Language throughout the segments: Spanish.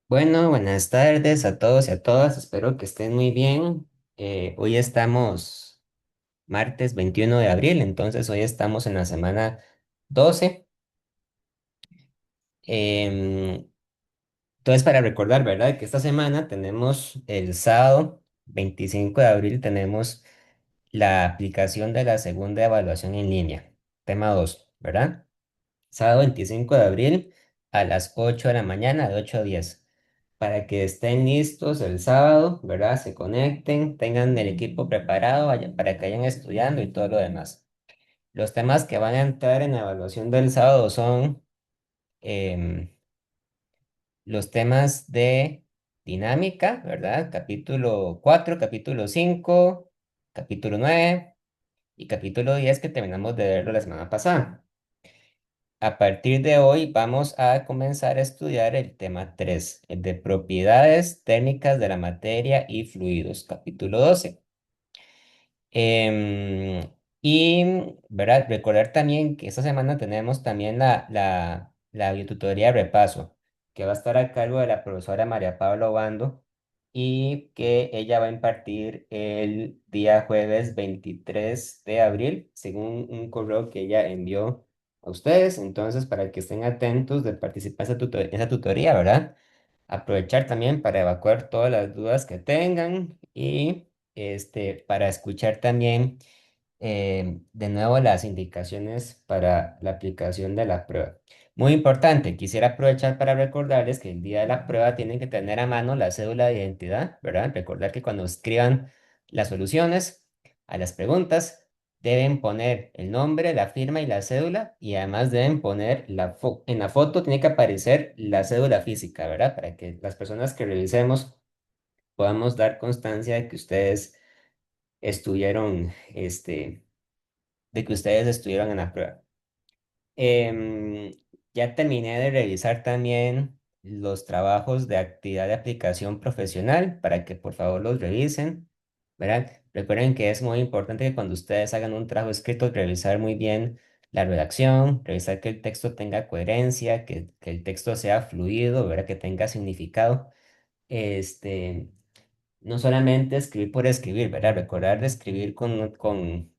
Bueno, buenas tardes a todos y a todas. Espero que estén muy bien. Hoy estamos martes 21 de abril, entonces hoy estamos en la semana 12. Em, entonces, para recordar, ¿verdad? Que esta semana tenemos el sábado 25 de abril, tenemos la aplicación de la segunda evaluación en línea, tema 2, ¿verdad? Sábado 25 de abril a las 8 de la mañana, de 8 a 10, para que estén listos el sábado, ¿verdad? Se conecten, tengan el equipo preparado para que vayan estudiando y todo lo demás. Los temas que van a entrar en la evaluación del sábado son em, los temas de dinámica, ¿verdad? Capítulo 4, capítulo 5, capítulo 9 y capítulo 10 que terminamos de verlo la semana pasada. A partir de hoy vamos a comenzar a estudiar el tema 3, el de propiedades técnicas de la materia y fluidos, capítulo 12. ¿Verdad? Recordar también que esta semana tenemos también la biotutoría de repaso, que va a estar a cargo de la profesora María Pablo Obando y que ella va a impartir el día jueves 23 de abril, según un correo que ella envió a ustedes. Entonces, para que estén atentos de participar en esa tutoría, ¿verdad? Aprovechar también para evacuar todas las dudas que tengan y para escuchar también de nuevo las indicaciones para la aplicación de la prueba. Muy importante, quisiera aprovechar para recordarles que el día de la prueba tienen que tener a mano la cédula de identidad, ¿verdad? Recordar que cuando escriban las soluciones a las preguntas, deben poner el nombre, la firma y la cédula, y además deben poner en la foto tiene que aparecer la cédula física, ¿verdad? Para que las personas que revisemos podamos dar constancia de que ustedes estuvieron, de que ustedes estuvieron en la prueba. Em, ya terminé de revisar también los trabajos de actividad de aplicación profesional para que por favor los revisen, ¿verdad? Recuerden que es muy importante que cuando ustedes hagan un trabajo escrito, revisar muy bien la redacción, revisar que el texto tenga coherencia, que el texto sea fluido, ¿verdad? Que tenga significado. Este, no solamente escribir por escribir, ¿verdad? Recordar de escribir con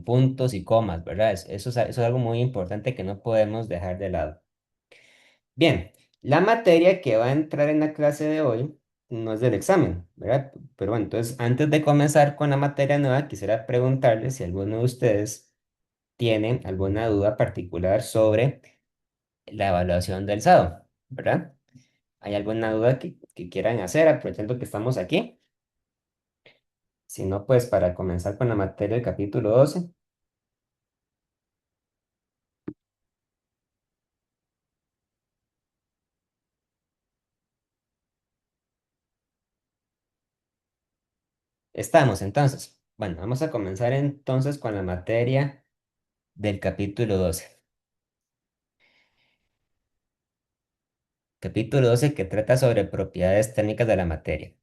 puntos y comas, ¿verdad? Eso es algo muy importante que no podemos dejar de lado. Bien, la materia que va a entrar en la clase de hoy no es del examen, ¿verdad? Pero bueno, entonces antes de comenzar con la materia nueva, quisiera preguntarles si alguno de ustedes tiene alguna duda particular sobre la evaluación del SADO, ¿verdad? ¿Hay alguna duda que quieran hacer aprovechando que estamos aquí? Si no, pues para comenzar con la materia del capítulo 12, estamos entonces. Bueno, vamos a comenzar entonces con la materia del capítulo 12. Capítulo 12 que trata sobre propiedades técnicas de la materia.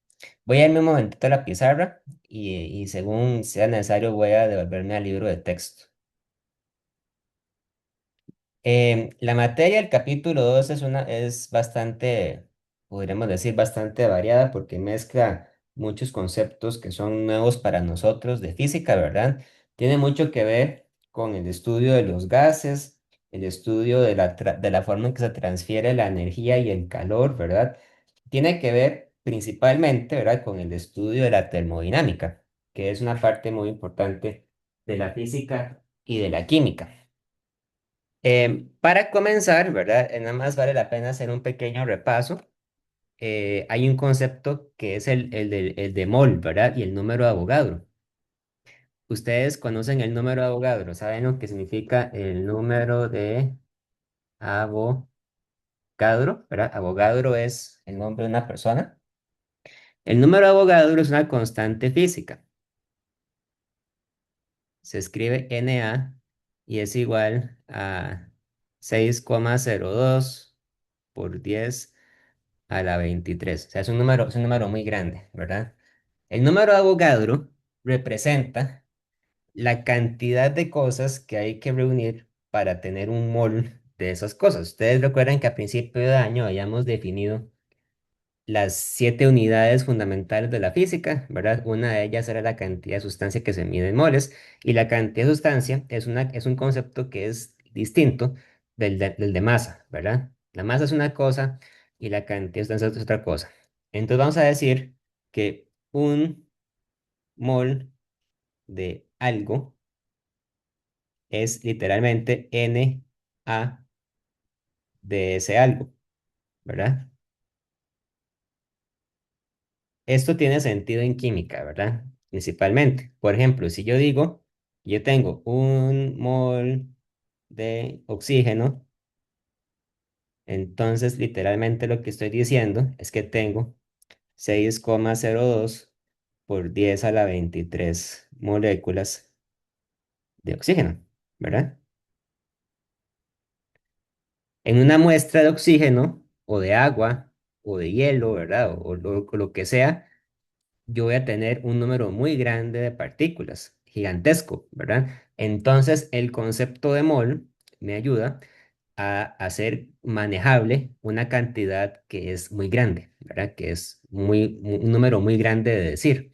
Voy a irme un momentito a la pizarra y según sea necesario voy a devolverme al libro de texto. La materia del capítulo 2 es bastante, podríamos decir, bastante variada porque mezcla muchos conceptos que son nuevos para nosotros de física, ¿verdad? Tiene mucho que ver con el estudio de los gases, el estudio de la forma en que se transfiere la energía y el calor, ¿verdad? Tiene que ver principalmente, ¿verdad?, con el estudio de la termodinámica, que es una parte muy importante de la física y de la química. Para comenzar, ¿verdad? Nada más vale la pena hacer un pequeño repaso. Hay un concepto que es el de mol, ¿verdad? Y el número de Avogadro. Ustedes conocen el número de Avogadro, ¿saben lo que significa el número de Avogadro, ¿verdad? Avogadro es el nombre de una persona. El número de Avogadro es una constante física. Se escribe Na y es igual a 6,02 por 10 a la 23. O sea, es un número muy grande, ¿verdad? El número de Avogadro representa la cantidad de cosas que hay que reunir para tener un mol de esas cosas. Ustedes recuerdan que a principio de año habíamos definido las 7 unidades fundamentales de la física, ¿verdad? Una de ellas era la cantidad de sustancia que se mide en moles, y la cantidad de sustancia es un concepto que es distinto del de masa, ¿verdad? La masa es una cosa y la cantidad de sustancia es otra cosa. Entonces vamos a decir que un mol de algo es literalmente Na de ese algo, ¿verdad? Esto tiene sentido en química, ¿verdad? Principalmente. Por ejemplo, si yo digo, yo tengo un mol de oxígeno, entonces literalmente lo que estoy diciendo es que tengo 6,02 por 10 a la 23 moléculas de oxígeno, ¿verdad? En una muestra de oxígeno o de agua o de hielo, ¿verdad? O lo que sea, yo voy a tener un número muy grande de partículas, gigantesco, ¿verdad? Entonces, el concepto de mol me ayuda a hacer manejable una cantidad que es muy grande, ¿verdad? Que es un número muy grande de decir.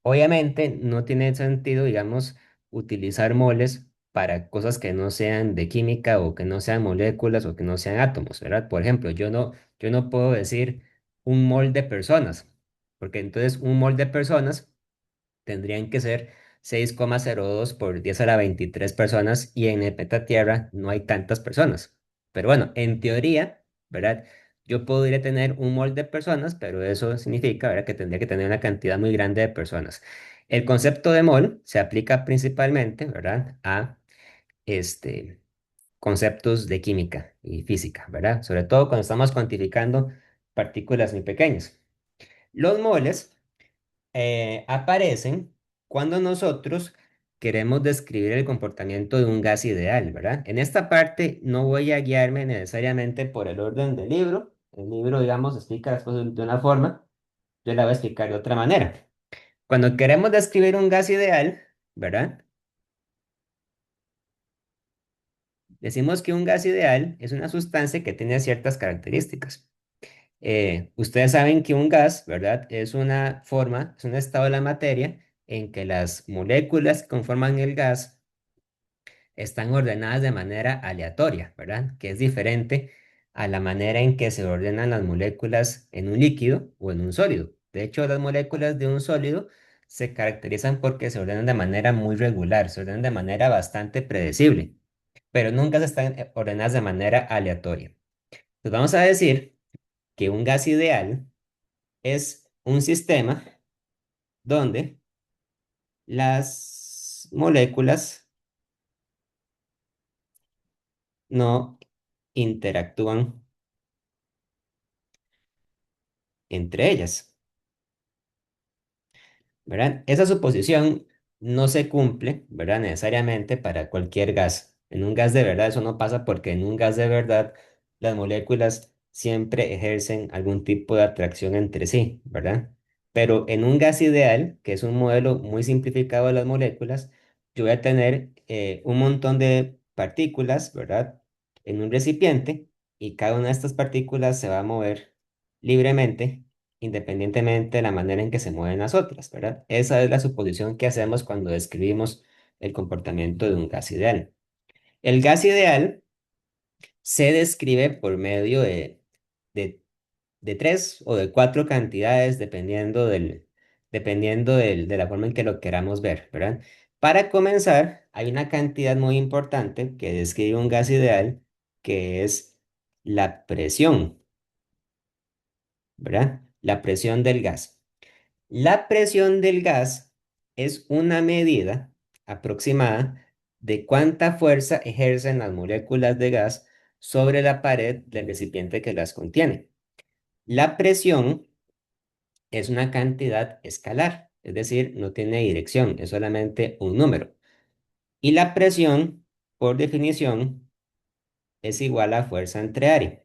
Obviamente, no tiene sentido, digamos, utilizar moles para cosas que no sean de química o que no sean moléculas o que no sean átomos, ¿verdad? Por ejemplo, yo no puedo decir un mol de personas, porque entonces un mol de personas tendrían que ser 6,02 por 10 a la 23 personas, y en el planeta Tierra no hay tantas personas. Pero bueno, en teoría, ¿verdad? Yo podría tener un mol de personas, pero eso significa, ¿verdad?, que tendría que tener una cantidad muy grande de personas. El concepto de mol se aplica principalmente, ¿verdad?, a este, conceptos de química y física, ¿verdad? Sobre todo cuando estamos cuantificando partículas muy pequeñas. Los moles aparecen cuando nosotros queremos describir el comportamiento de un gas ideal, ¿verdad? En esta parte no voy a guiarme necesariamente por el orden del libro. El libro, digamos, explica las cosas de una forma, yo la voy a explicar de otra manera. Cuando queremos describir un gas ideal, ¿verdad? Decimos que un gas ideal es una sustancia que tiene ciertas características. Ustedes saben que un gas, ¿verdad? Es una forma, es un estado de la materia en que las moléculas que conforman el gas están ordenadas de manera aleatoria, ¿verdad? Que es diferente a la manera en que se ordenan las moléculas en un líquido o en un sólido. De hecho, las moléculas de un sólido se caracterizan porque se ordenan de manera muy regular, se ordenan de manera bastante predecible, pero nunca se están ordenadas de manera aleatoria. Entonces vamos a decir que un gas ideal es un sistema donde las moléculas no interactúan entre ellas, ¿verdad? Esa suposición no se cumple, ¿verdad? Necesariamente para cualquier gas. En un gas de verdad eso no pasa, porque en un gas de verdad las moléculas siempre ejercen algún tipo de atracción entre sí, ¿verdad? Pero en un gas ideal, que es un modelo muy simplificado de las moléculas, yo voy a tener un montón de partículas, ¿verdad?, en un recipiente, y cada una de estas partículas se va a mover libremente independientemente de la manera en que se mueven las otras, ¿verdad? Esa es la suposición que hacemos cuando describimos el comportamiento de un gas ideal. El gas ideal se describe por medio de, de 3 o de 4 cantidades, de la forma en que lo queramos ver, ¿verdad? Para comenzar, hay una cantidad muy importante que describe un gas ideal, que es la presión, ¿verdad? La presión del gas. La presión del gas es una medida aproximada de cuánta fuerza ejercen las moléculas de gas sobre la pared del recipiente que las contiene. La presión es una cantidad escalar, es decir, no tiene dirección, es solamente un número. Y la presión, por definición, es igual a fuerza entre área.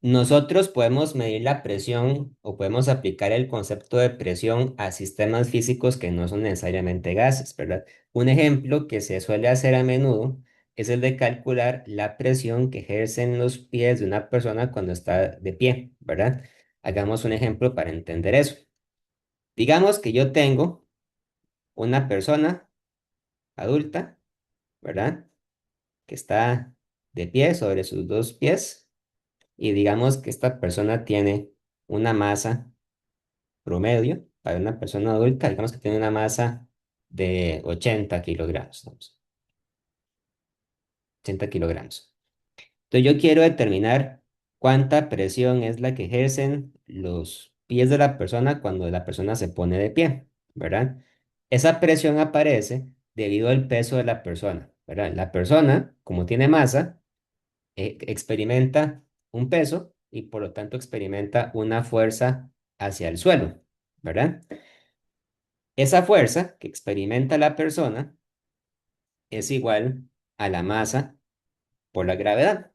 Nosotros podemos medir la presión o podemos aplicar el concepto de presión a sistemas físicos que no son necesariamente gases, ¿verdad? Un ejemplo que se suele hacer a menudo es el de calcular la presión que ejercen los pies de una persona cuando está de pie, ¿verdad? Hagamos un ejemplo para entender eso. Digamos que yo tengo una persona adulta, ¿verdad? Que está de pie sobre sus dos pies y digamos que esta persona tiene una masa promedio para una persona adulta, digamos que tiene una masa de 80 kilogramos, vamos, 80 kilogramos. Entonces yo quiero determinar cuánta presión es la que ejercen los pies de la persona cuando la persona se pone de pie, ¿verdad? Esa presión aparece debido al peso de la persona, ¿verdad? La persona, como tiene masa, experimenta un peso y por lo tanto experimenta una fuerza hacia el suelo, ¿verdad? Esa fuerza que experimenta la persona es igual a la masa por la gravedad.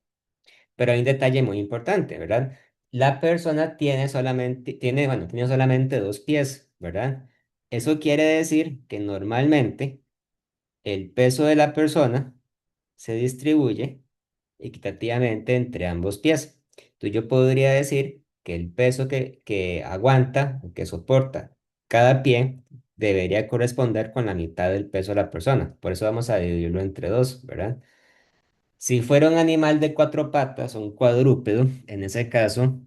Pero hay un detalle muy importante, ¿verdad? La persona tiene solamente dos pies, ¿verdad? Eso quiere decir que normalmente el peso de la persona se distribuye equitativamente entre ambos pies. Entonces yo podría decir que el peso que aguanta o que soporta cada pie debería corresponder con la mitad del peso de la persona. Por eso vamos a dividirlo entre dos, ¿verdad? Si fuera un animal de cuatro patas o un cuadrúpedo, en ese caso,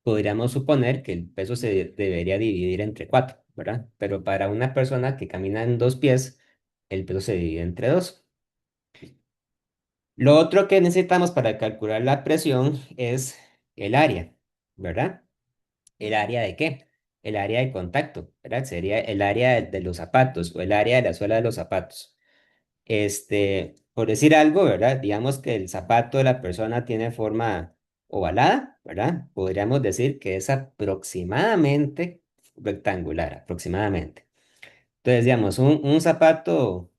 podríamos suponer que el peso debería dividir entre cuatro, ¿verdad? Pero para una persona que camina en dos pies, el peso se divide entre dos. Lo otro que necesitamos para calcular la presión es el área, ¿verdad? ¿El área de qué? El área de contacto, ¿verdad? Sería el área de los zapatos o el área de la suela de los zapatos. Por decir algo, ¿verdad? Digamos que el zapato de la persona tiene forma ovalada, ¿verdad? Podríamos decir que es aproximadamente rectangular, aproximadamente. Entonces, digamos, un zapato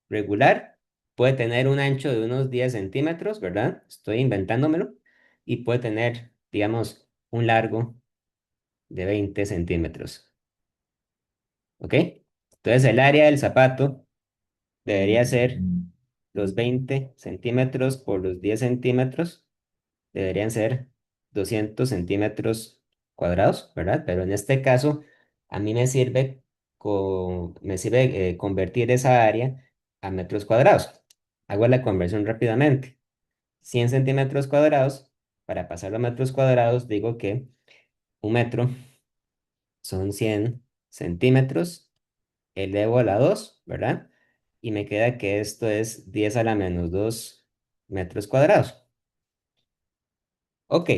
regular puede tener un ancho de unos 10 centímetros, ¿verdad? Estoy inventándomelo. Y puede tener, digamos, un largo de 20 centímetros, ¿ok? Entonces, el área del zapato debería ser los 20 centímetros por los 10 centímetros, deberían ser 200 centímetros cuadrados, ¿verdad? Pero en este caso, a mí me sirve convertir esa área a metros cuadrados. Hago la conversión rápidamente. 100 centímetros cuadrados, para pasarlo a metros cuadrados, digo que un metro son 100 centímetros, elevo a la 2, ¿verdad? Y me queda que esto es 10 a la menos 2 metros cuadrados. Ok,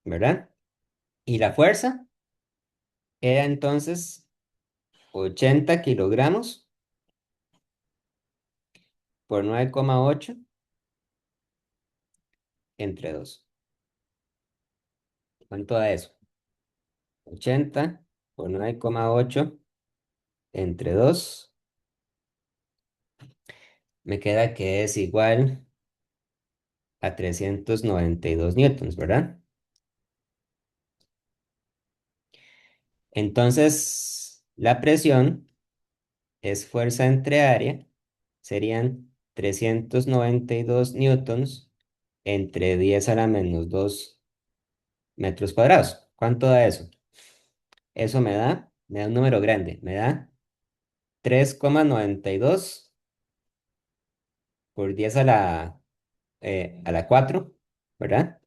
¿verdad? Y la fuerza era entonces 80 kilogramos por 9,8 entre 2. ¿Cuánto da eso? 80 por 9,8 entre 2. Me queda que es igual a 392 newtons, ¿verdad? Entonces, la presión es fuerza entre área, serían 392 newtons entre 10 a la menos 2 metros cuadrados. ¿Cuánto da eso? Eso me da un número grande, me da 3,92 por 10 a la 4, ¿verdad?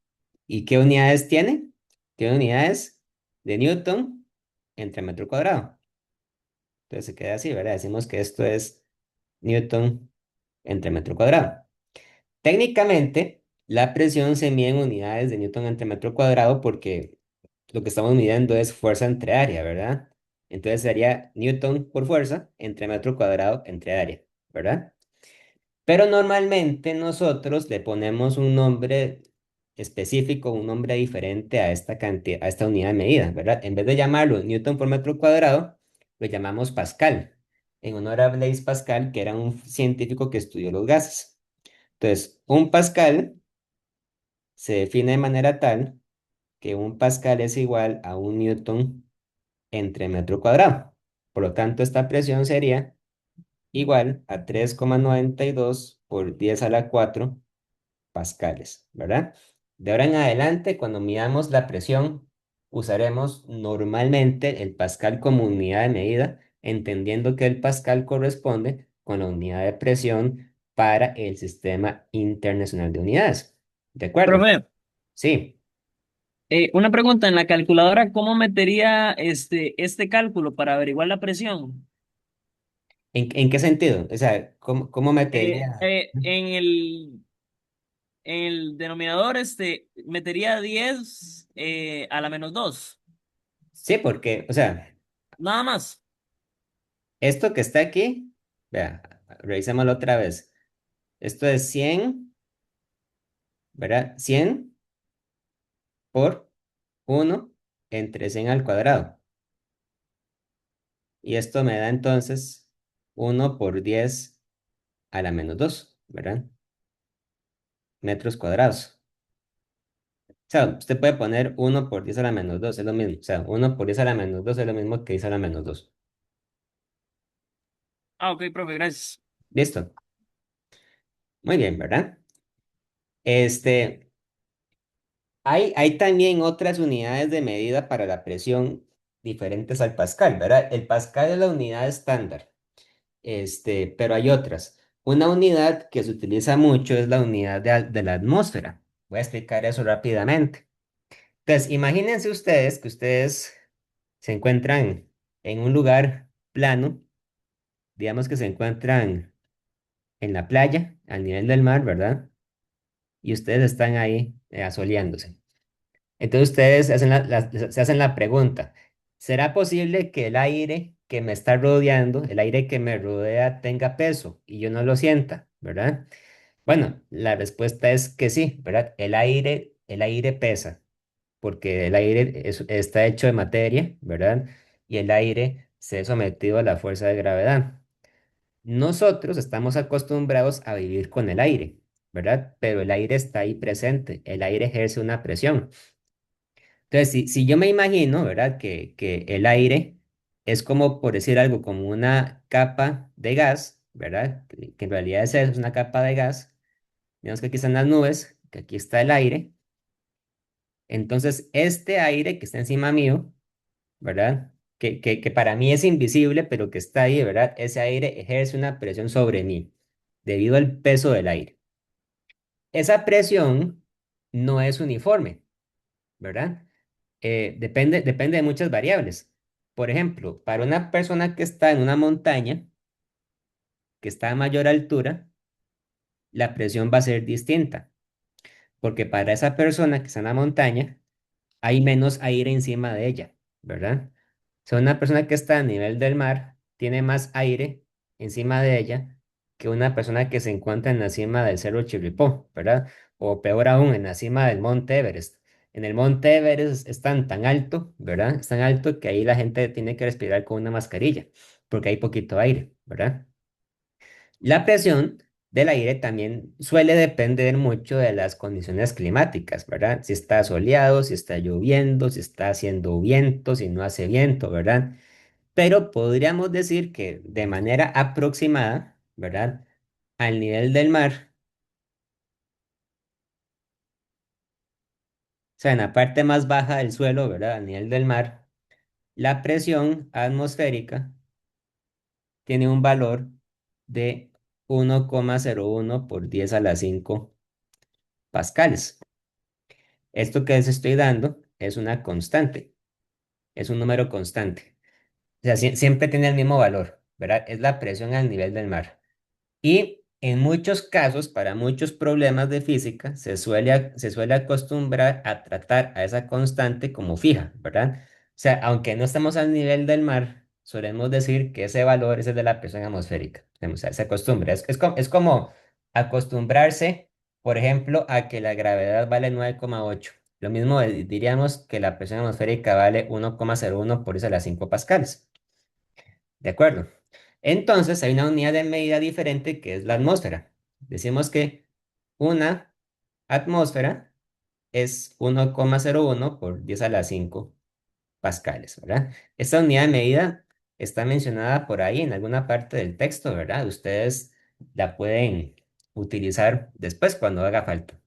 ¿Y qué unidades tiene? Tiene unidades de newton entre metro cuadrado. Entonces se queda así, ¿verdad? Decimos que esto es newton entre metro cuadrado. Técnicamente, la presión se mide en unidades de newton entre metro cuadrado porque lo que estamos midiendo es fuerza entre área, ¿verdad? Entonces sería newton por fuerza entre metro cuadrado entre área, ¿verdad? Pero normalmente nosotros le ponemos un nombre específico, un nombre diferente a esta cantidad, a esta unidad de medida, ¿verdad? En vez de llamarlo newton por metro cuadrado, lo llamamos Pascal, en honor a Blaise Pascal, que era un científico que estudió los gases. Entonces, un Pascal se define de manera tal que un Pascal es igual a un newton entre metro cuadrado. Por lo tanto, esta presión sería igual a 3,92 por 10 a la 4 pascales, ¿verdad? De ahora en adelante, cuando midamos la presión, usaremos normalmente el pascal como unidad de medida, entendiendo que el pascal corresponde con la unidad de presión para el Sistema Internacional de Unidades. ¿De acuerdo? Profe, Sí. una pregunta, en la calculadora, ¿cómo metería este cálculo para averiguar la presión? ¿En qué sentido? O sea, ¿cómo Eh, metería? eh, en el, en el denominador, metería 10 a la menos 2, Sí, porque, o sea, nada más. esto que está aquí, vea, revisémoslo otra vez. Esto es 100, ¿verdad? 100 por 1 entre 100 al cuadrado. Y esto me da entonces 1 por 10 a la menos 2, ¿verdad? Metros cuadrados. O sea, usted puede poner 1 por 10 a la menos 2, es lo mismo. O sea, 1 por 10 a la menos 2 es lo mismo que 10 a la menos 2. Ah, ok, profe, gracias. Listo. Muy bien, ¿verdad? Este, hay también otras unidades de medida para la presión diferentes al pascal, ¿verdad? El pascal es la unidad estándar. Pero hay otras. Una unidad que se utiliza mucho es la unidad de la atmósfera. Voy a explicar eso rápidamente. Entonces, imagínense ustedes que ustedes se encuentran en un lugar plano, digamos que se encuentran en la playa, al nivel del mar, ¿verdad? Y ustedes están ahí asoleándose. Entonces ustedes se hacen la pregunta, ¿será posible que el aire que me está rodeando, el aire que me rodea, tenga peso y yo no lo sienta, ¿verdad? Bueno, la respuesta es que sí, ¿verdad? El aire pesa, porque el aire está hecho de materia, ¿verdad? Y el aire se ha sometido a la fuerza de gravedad. Nosotros estamos acostumbrados a vivir con el aire, ¿verdad? Pero el aire está ahí presente, el aire ejerce una presión. Entonces, si yo me imagino, ¿verdad? Que el aire es como, por decir algo, como una capa de gas, ¿verdad? Que en realidad es eso, es una capa de gas. Digamos que aquí están las nubes, que aquí está el aire. Entonces, este aire que está encima mío, ¿verdad? Que para mí es invisible, pero que está ahí, ¿verdad? Ese aire ejerce una presión sobre mí debido al peso del aire. Esa presión no es uniforme, ¿verdad? Depende de muchas variables. Por ejemplo, para una persona que está en una montaña, que está a mayor altura, la presión va a ser distinta, porque para esa persona que está en la montaña, hay menos aire encima de ella, ¿verdad? O sea, una persona que está a nivel del mar tiene más aire encima de ella que una persona que se encuentra en la cima del Cerro Chirripó, ¿verdad? O peor aún, en la cima del Monte Everest. En el Monte Everest es tan alto, ¿verdad? Es tan alto que ahí la gente tiene que respirar con una mascarilla, porque hay poquito aire, ¿verdad? La presión del aire también suele depender mucho de las condiciones climáticas, ¿verdad? Si está soleado, si está lloviendo, si está haciendo viento, si no hace viento, ¿verdad? Pero podríamos decir que de manera aproximada, ¿verdad? Al nivel del mar, o sea, en la parte más baja del suelo, ¿verdad? Al nivel del mar, la presión atmosférica tiene un valor de 1,01 por 10 a la 5 pascales. Esto que les estoy dando es una constante, es un número constante. O sea, siempre tiene el mismo valor, ¿verdad? Es la presión al nivel del mar. Y en muchos casos, para muchos problemas de física, se suele acostumbrar a tratar a esa constante como fija, ¿verdad? O sea, aunque no estamos al nivel del mar, solemos decir que ese valor es el de la presión atmosférica. O sea, se acostumbra. Es como acostumbrarse, por ejemplo, a que la gravedad vale 9,8. Lo mismo diríamos que la presión atmosférica vale 1,01 por eso las 5 pascales. ¿De acuerdo? Entonces hay una unidad de medida diferente que es la atmósfera. Decimos que una atmósfera es 1,01 por 10 a la 5 pascales, ¿verdad? Esta unidad de medida está mencionada por ahí en alguna parte del texto, ¿verdad? Ustedes la pueden utilizar después cuando haga falta,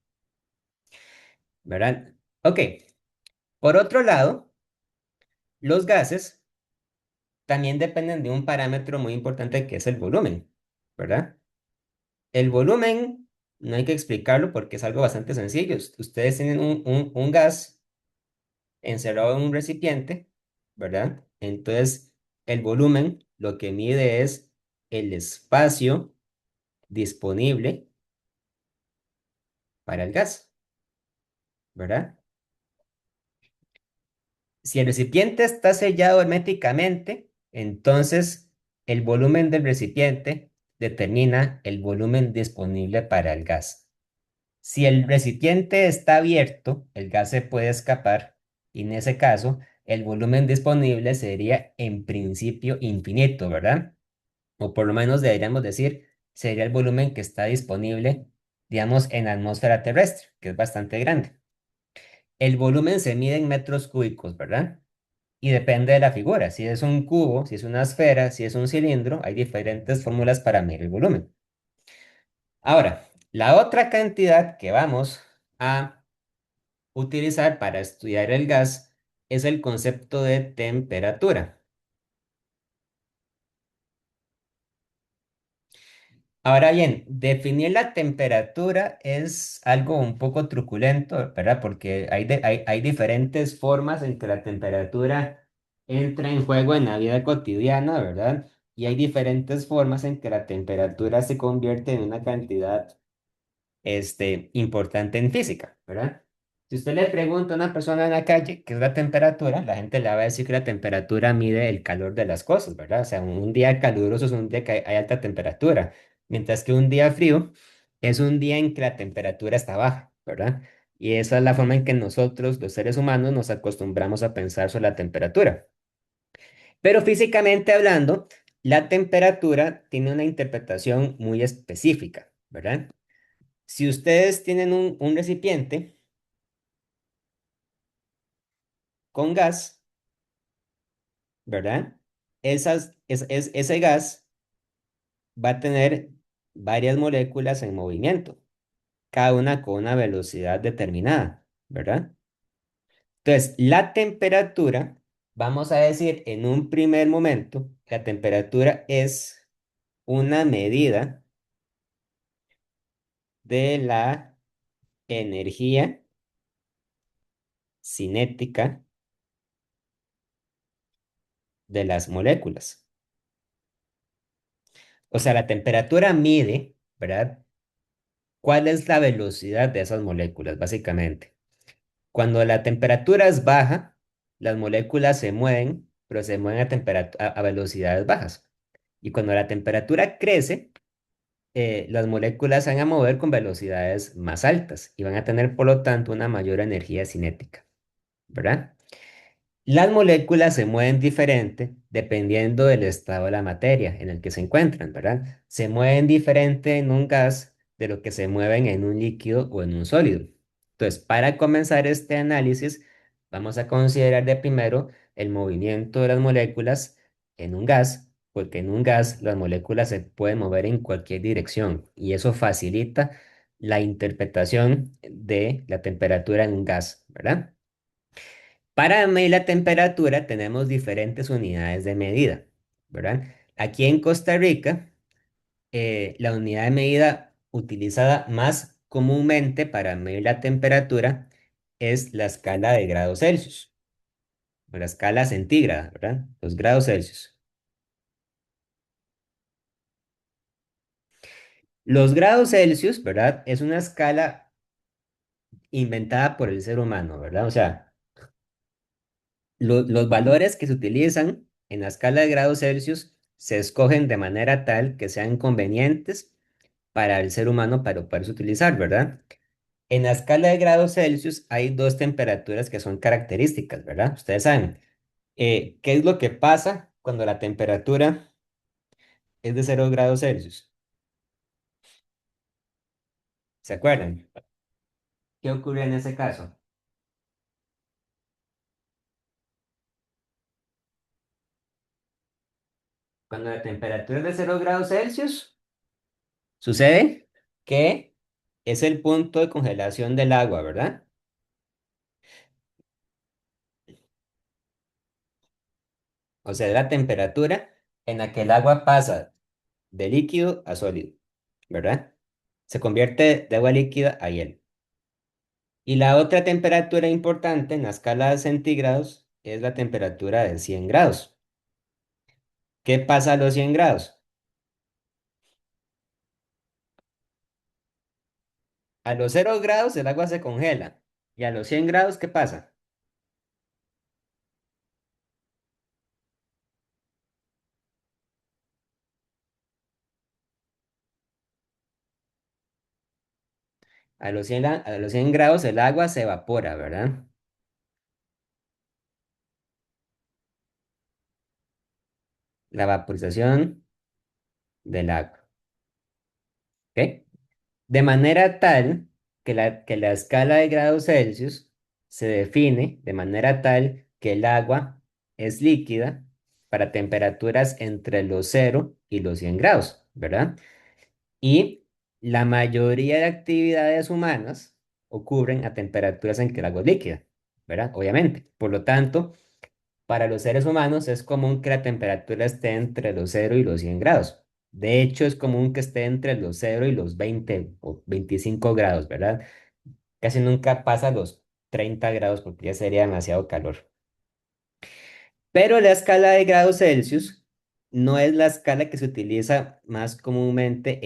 ¿verdad? Ok, por otro lado, los gases también dependen de un parámetro muy importante que es el volumen, ¿verdad? El volumen no hay que explicarlo porque es algo bastante sencillo. Ustedes tienen un gas encerrado en un recipiente, ¿verdad? Entonces, el volumen lo que mide es el espacio disponible para el gas, ¿verdad? Si el recipiente está sellado herméticamente, entonces el volumen del recipiente determina el volumen disponible para el gas. Si el recipiente está abierto, el gas se puede escapar y en ese caso el volumen disponible sería en principio infinito, ¿verdad? O por lo menos deberíamos decir, sería el volumen que está disponible, digamos, en la atmósfera terrestre, que es bastante grande. El volumen se mide en metros cúbicos, ¿verdad? Y depende de la figura. Si es un cubo, si es una esfera, si es un cilindro, hay diferentes fórmulas para medir el volumen. Ahora, la otra cantidad que vamos a utilizar para estudiar el gas es el concepto de temperatura. Ahora bien, definir la temperatura es algo un poco truculento, ¿verdad? Porque hay diferentes formas en que la temperatura entra en juego en la vida cotidiana, ¿verdad? Y hay diferentes formas en que la temperatura se convierte en una cantidad importante en física, ¿verdad? Si usted le pregunta a una persona en la calle qué es la temperatura, la gente le va a decir que la temperatura mide el calor de las cosas, ¿verdad? O sea, un día caluroso es un día que hay alta temperatura, mientras que un día frío es un día en que la temperatura está baja, ¿verdad? Y esa es la forma en que nosotros, los seres humanos, nos acostumbramos a pensar sobre la temperatura. Pero físicamente hablando, la temperatura tiene una interpretación muy específica, ¿verdad? Si ustedes tienen un recipiente con gas, ¿verdad? Ese gas va a tener varias moléculas en movimiento, cada una con una velocidad determinada, ¿verdad? Entonces, la temperatura, vamos a decir en un primer momento, la temperatura es una medida de la energía cinética de las moléculas. O sea, la temperatura mide, ¿verdad? ¿Cuál es la velocidad de esas moléculas, básicamente? Cuando la temperatura es baja, las moléculas se mueven, pero se mueven a velocidades bajas. Y cuando la temperatura crece, las moléculas se van a mover con velocidades más altas y van a tener, por lo tanto, una mayor energía cinética, ¿verdad? Las moléculas se mueven diferente dependiendo del estado de la materia en el que se encuentran, ¿verdad? Se mueven diferente en un gas de lo que se mueven en un líquido o en un sólido. Entonces, para comenzar este análisis, vamos a considerar de primero el movimiento de las moléculas en un gas, porque en un gas las moléculas se pueden mover en cualquier dirección y eso facilita la interpretación de la temperatura en un gas, ¿verdad? Para medir la temperatura tenemos diferentes unidades de medida, ¿verdad? Aquí en Costa Rica, la unidad de medida utilizada más comúnmente para medir la temperatura es la escala de grados Celsius, o la escala centígrada, ¿verdad? Los grados Celsius. Los grados Celsius, ¿verdad? Es una escala inventada por el ser humano, ¿verdad? O sea, los valores que se utilizan en la escala de grados Celsius se escogen de manera tal que sean convenientes para el ser humano para poderse utilizar, ¿verdad? En la escala de grados Celsius hay dos temperaturas que son características, ¿verdad? Ustedes saben, ¿qué es lo que pasa cuando la temperatura es de 0 grados Celsius? ¿Se acuerdan? ¿Qué ocurre en ese caso? Cuando la temperatura es de 0 grados Celsius, sucede que es el punto de congelación del agua, ¿verdad? O sea, es la temperatura en la que el agua pasa de líquido a sólido, ¿verdad? Se convierte de agua líquida a hielo. Y la otra temperatura importante en la escala de centígrados es la temperatura de 100 grados. ¿Qué pasa a los 100 grados? A los 0 grados el agua se congela. ¿Y a los 100 grados qué pasa? A los 100 grados el agua se evapora, ¿verdad? La vaporización del agua. ¿Ok? De manera tal que la escala de grados Celsius se define de manera tal que el agua es líquida para temperaturas entre los 0 y los 100 grados, ¿verdad? Y la mayoría de actividades humanas ocurren a temperaturas en que el agua es líquida, ¿verdad? Obviamente. Por lo tanto, para los seres humanos es común que la temperatura esté entre los 0 y los 100 grados. De hecho, es común que esté entre los 0 y los 20 o 25 grados, ¿verdad? Casi nunca pasa los 30 grados porque ya sería demasiado calor. Pero la escala de grados Celsius no es la escala que se utiliza más comúnmente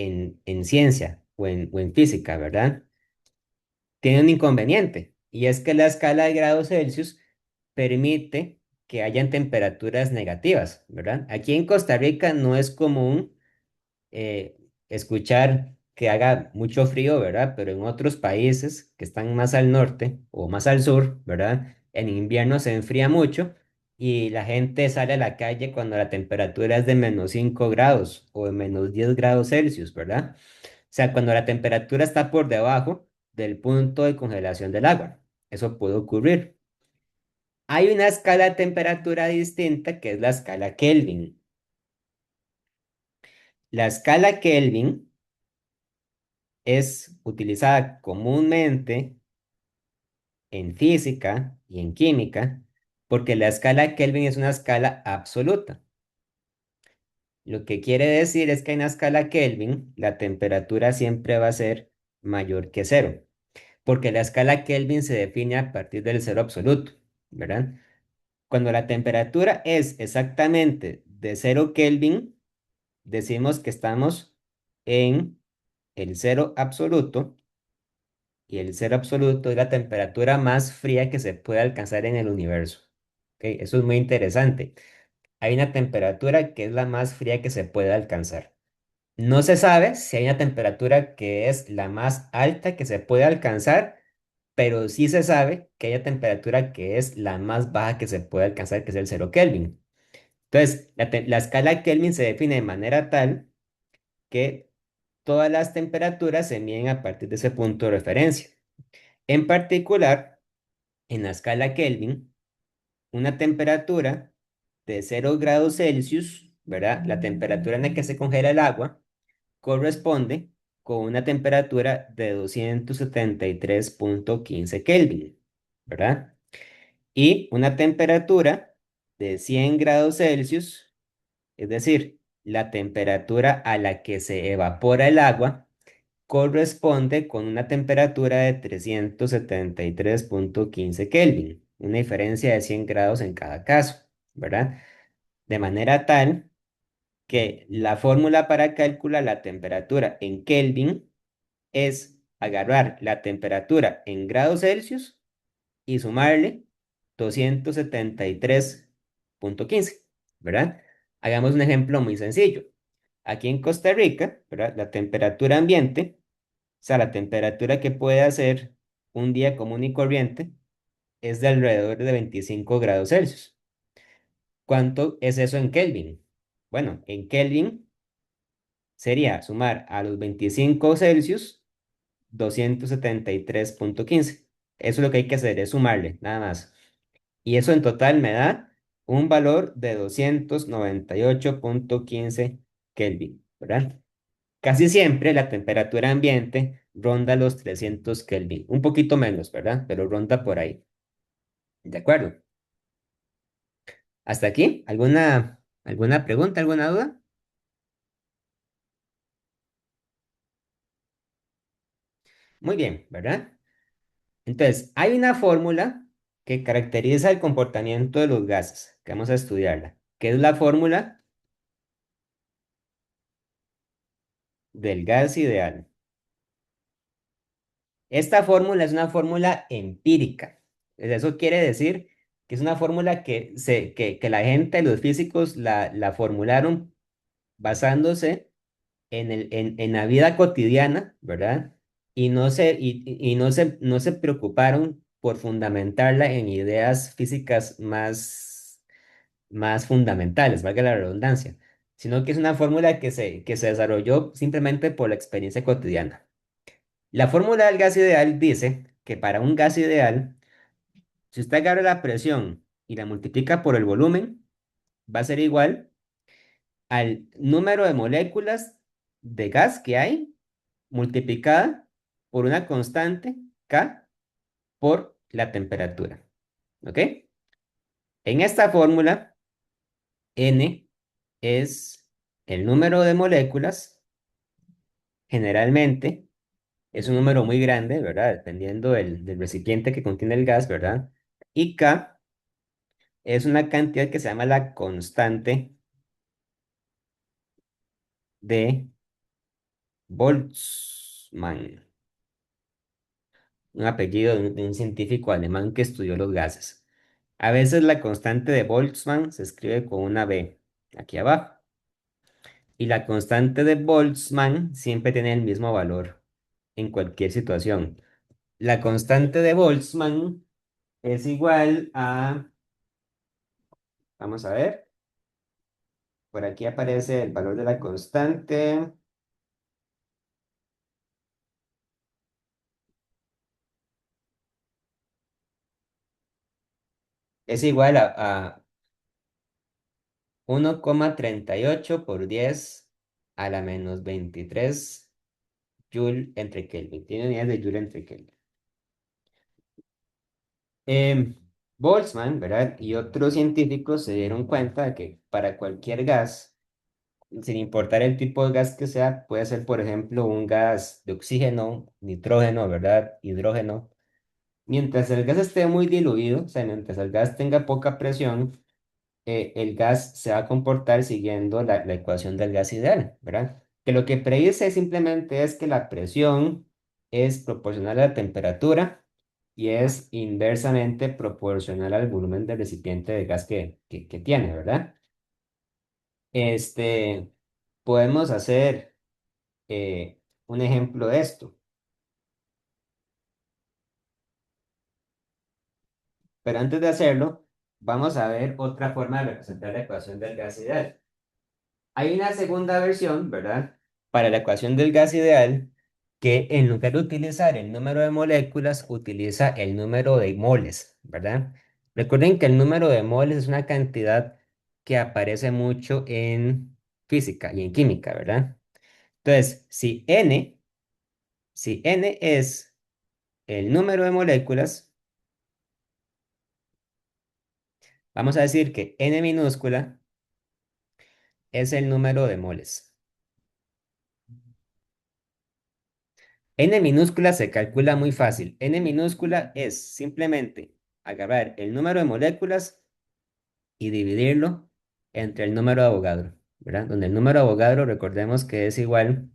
en ciencia o en física, ¿verdad? Tiene un inconveniente, y es que la escala de grados Celsius permite que hayan temperaturas negativas, ¿verdad? Aquí en Costa Rica no es común eh, escuchar que haga mucho frío, ¿verdad? Pero en otros países que están más al norte o más al sur, ¿verdad? En invierno se enfría mucho y la gente sale a la calle cuando la temperatura es de -5 grados o de -10 grados Celsius, ¿verdad? O sea, cuando la temperatura está por debajo del punto de congelación del agua. Eso puede ocurrir. Hay una escala de temperatura distinta que es la escala Kelvin. La escala Kelvin es utilizada comúnmente en física y en química porque la escala Kelvin es una escala absoluta. Lo que quiere decir es que en la escala Kelvin la temperatura siempre va a ser mayor que cero, porque la escala Kelvin se define a partir del cero absoluto, ¿verdad? Cuando la temperatura es exactamente de 0 Kelvin, decimos que estamos en el cero absoluto, y el cero absoluto es la temperatura más fría que se puede alcanzar en el universo. ¿Ok? Eso es muy interesante. Hay una temperatura que es la más fría que se puede alcanzar. No se sabe si hay una temperatura que es la más alta que se puede alcanzar, pero sí se sabe que hay una temperatura que es la más baja que se puede alcanzar, que es el 0 Kelvin. Entonces, la escala Kelvin se define de manera tal que todas las temperaturas se miden a partir de ese punto de referencia. En particular, en la escala Kelvin, una temperatura de 0 grados Celsius, ¿verdad? La temperatura en la que se congela el agua corresponde con una temperatura de 273,15 Kelvin, ¿verdad? Y una temperatura de 100 grados Celsius, es decir, la temperatura a la que se evapora el agua, corresponde con una temperatura de 373,15 Kelvin, una diferencia de 100 grados en cada caso, ¿verdad? De manera tal que la fórmula para calcular la temperatura en Kelvin es agarrar la temperatura en grados Celsius y sumarle 273,15, ¿verdad? Hagamos un ejemplo muy sencillo. Aquí en Costa Rica, ¿verdad? La temperatura ambiente, o sea, la temperatura que puede hacer un día común y corriente, es de alrededor de 25 grados Celsius. ¿Cuánto es eso en Kelvin? Bueno, en Kelvin sería sumar a los 25 Celsius 273,15. Eso es lo que hay que hacer, es sumarle, nada más. Y eso en total me da un valor de 298,15 Kelvin, ¿verdad? Casi siempre la temperatura ambiente ronda los 300 Kelvin, un poquito menos, ¿verdad? Pero ronda por ahí. ¿De acuerdo? ¿Hasta aquí? ¿Alguna pregunta, alguna duda? Muy bien, ¿verdad? Entonces, hay una fórmula que caracteriza el comportamiento de los gases, que vamos a estudiarla, que es la fórmula del gas ideal. Esta fórmula es una fórmula empírica. Eso quiere decir que es una fórmula que la gente, los físicos, la formularon basándose en la vida cotidiana, ¿verdad? Y no se preocuparon por fundamentarla en ideas físicas más fundamentales, valga la redundancia, sino que es una fórmula que se desarrolló simplemente por la experiencia cotidiana. La fórmula del gas ideal dice que para un gas ideal, si usted agarra la presión y la multiplica por el volumen, va a ser igual al número de moléculas de gas que hay multiplicada por una constante K por la temperatura. ¿Ok? En esta fórmula, N es el número de moléculas, generalmente es un número muy grande, ¿verdad? Dependiendo del recipiente que contiene el gas, ¿verdad? Y K es una cantidad que se llama la constante de Boltzmann, un apellido de un científico alemán que estudió los gases. A veces la constante de Boltzmann se escribe con una B aquí abajo. Y la constante de Boltzmann siempre tiene el mismo valor en cualquier situación. La constante de Boltzmann es igual a, vamos a ver, por aquí aparece el valor de la constante. Es igual a 1,38 por 10 a la menos 23 Joule entre Kelvin. Tiene unidades de Joule entre Kelvin. Em, Boltzmann, ¿verdad? Y otros científicos se dieron cuenta de que para cualquier gas, sin importar el tipo de gas que sea, puede ser, por ejemplo, un gas de oxígeno, nitrógeno, ¿verdad? Hidrógeno. Mientras el gas esté muy diluido, o sea, mientras el gas tenga poca presión, el gas se va a comportar siguiendo la ecuación del gas ideal, ¿verdad? Que lo que predice simplemente es que la presión es proporcional a la temperatura y es inversamente proporcional al volumen del recipiente de gas que tiene, ¿verdad? Este, podemos hacer un ejemplo de esto, pero antes de hacerlo, vamos a ver otra forma de representar la ecuación del gas ideal. Hay una segunda versión, ¿verdad? Para la ecuación del gas ideal, que en lugar de utilizar el número de moléculas, utiliza el número de moles, ¿verdad? Recuerden que el número de moles es una cantidad que aparece mucho en física y en química, ¿verdad? Entonces, si N es el número de moléculas, vamos a decir que N minúscula es el número de moles. N minúscula se calcula muy fácil. N minúscula es simplemente agarrar el número de moléculas y dividirlo entre el número de Avogadro, ¿verdad? Donde el número de Avogadro, recordemos que es igual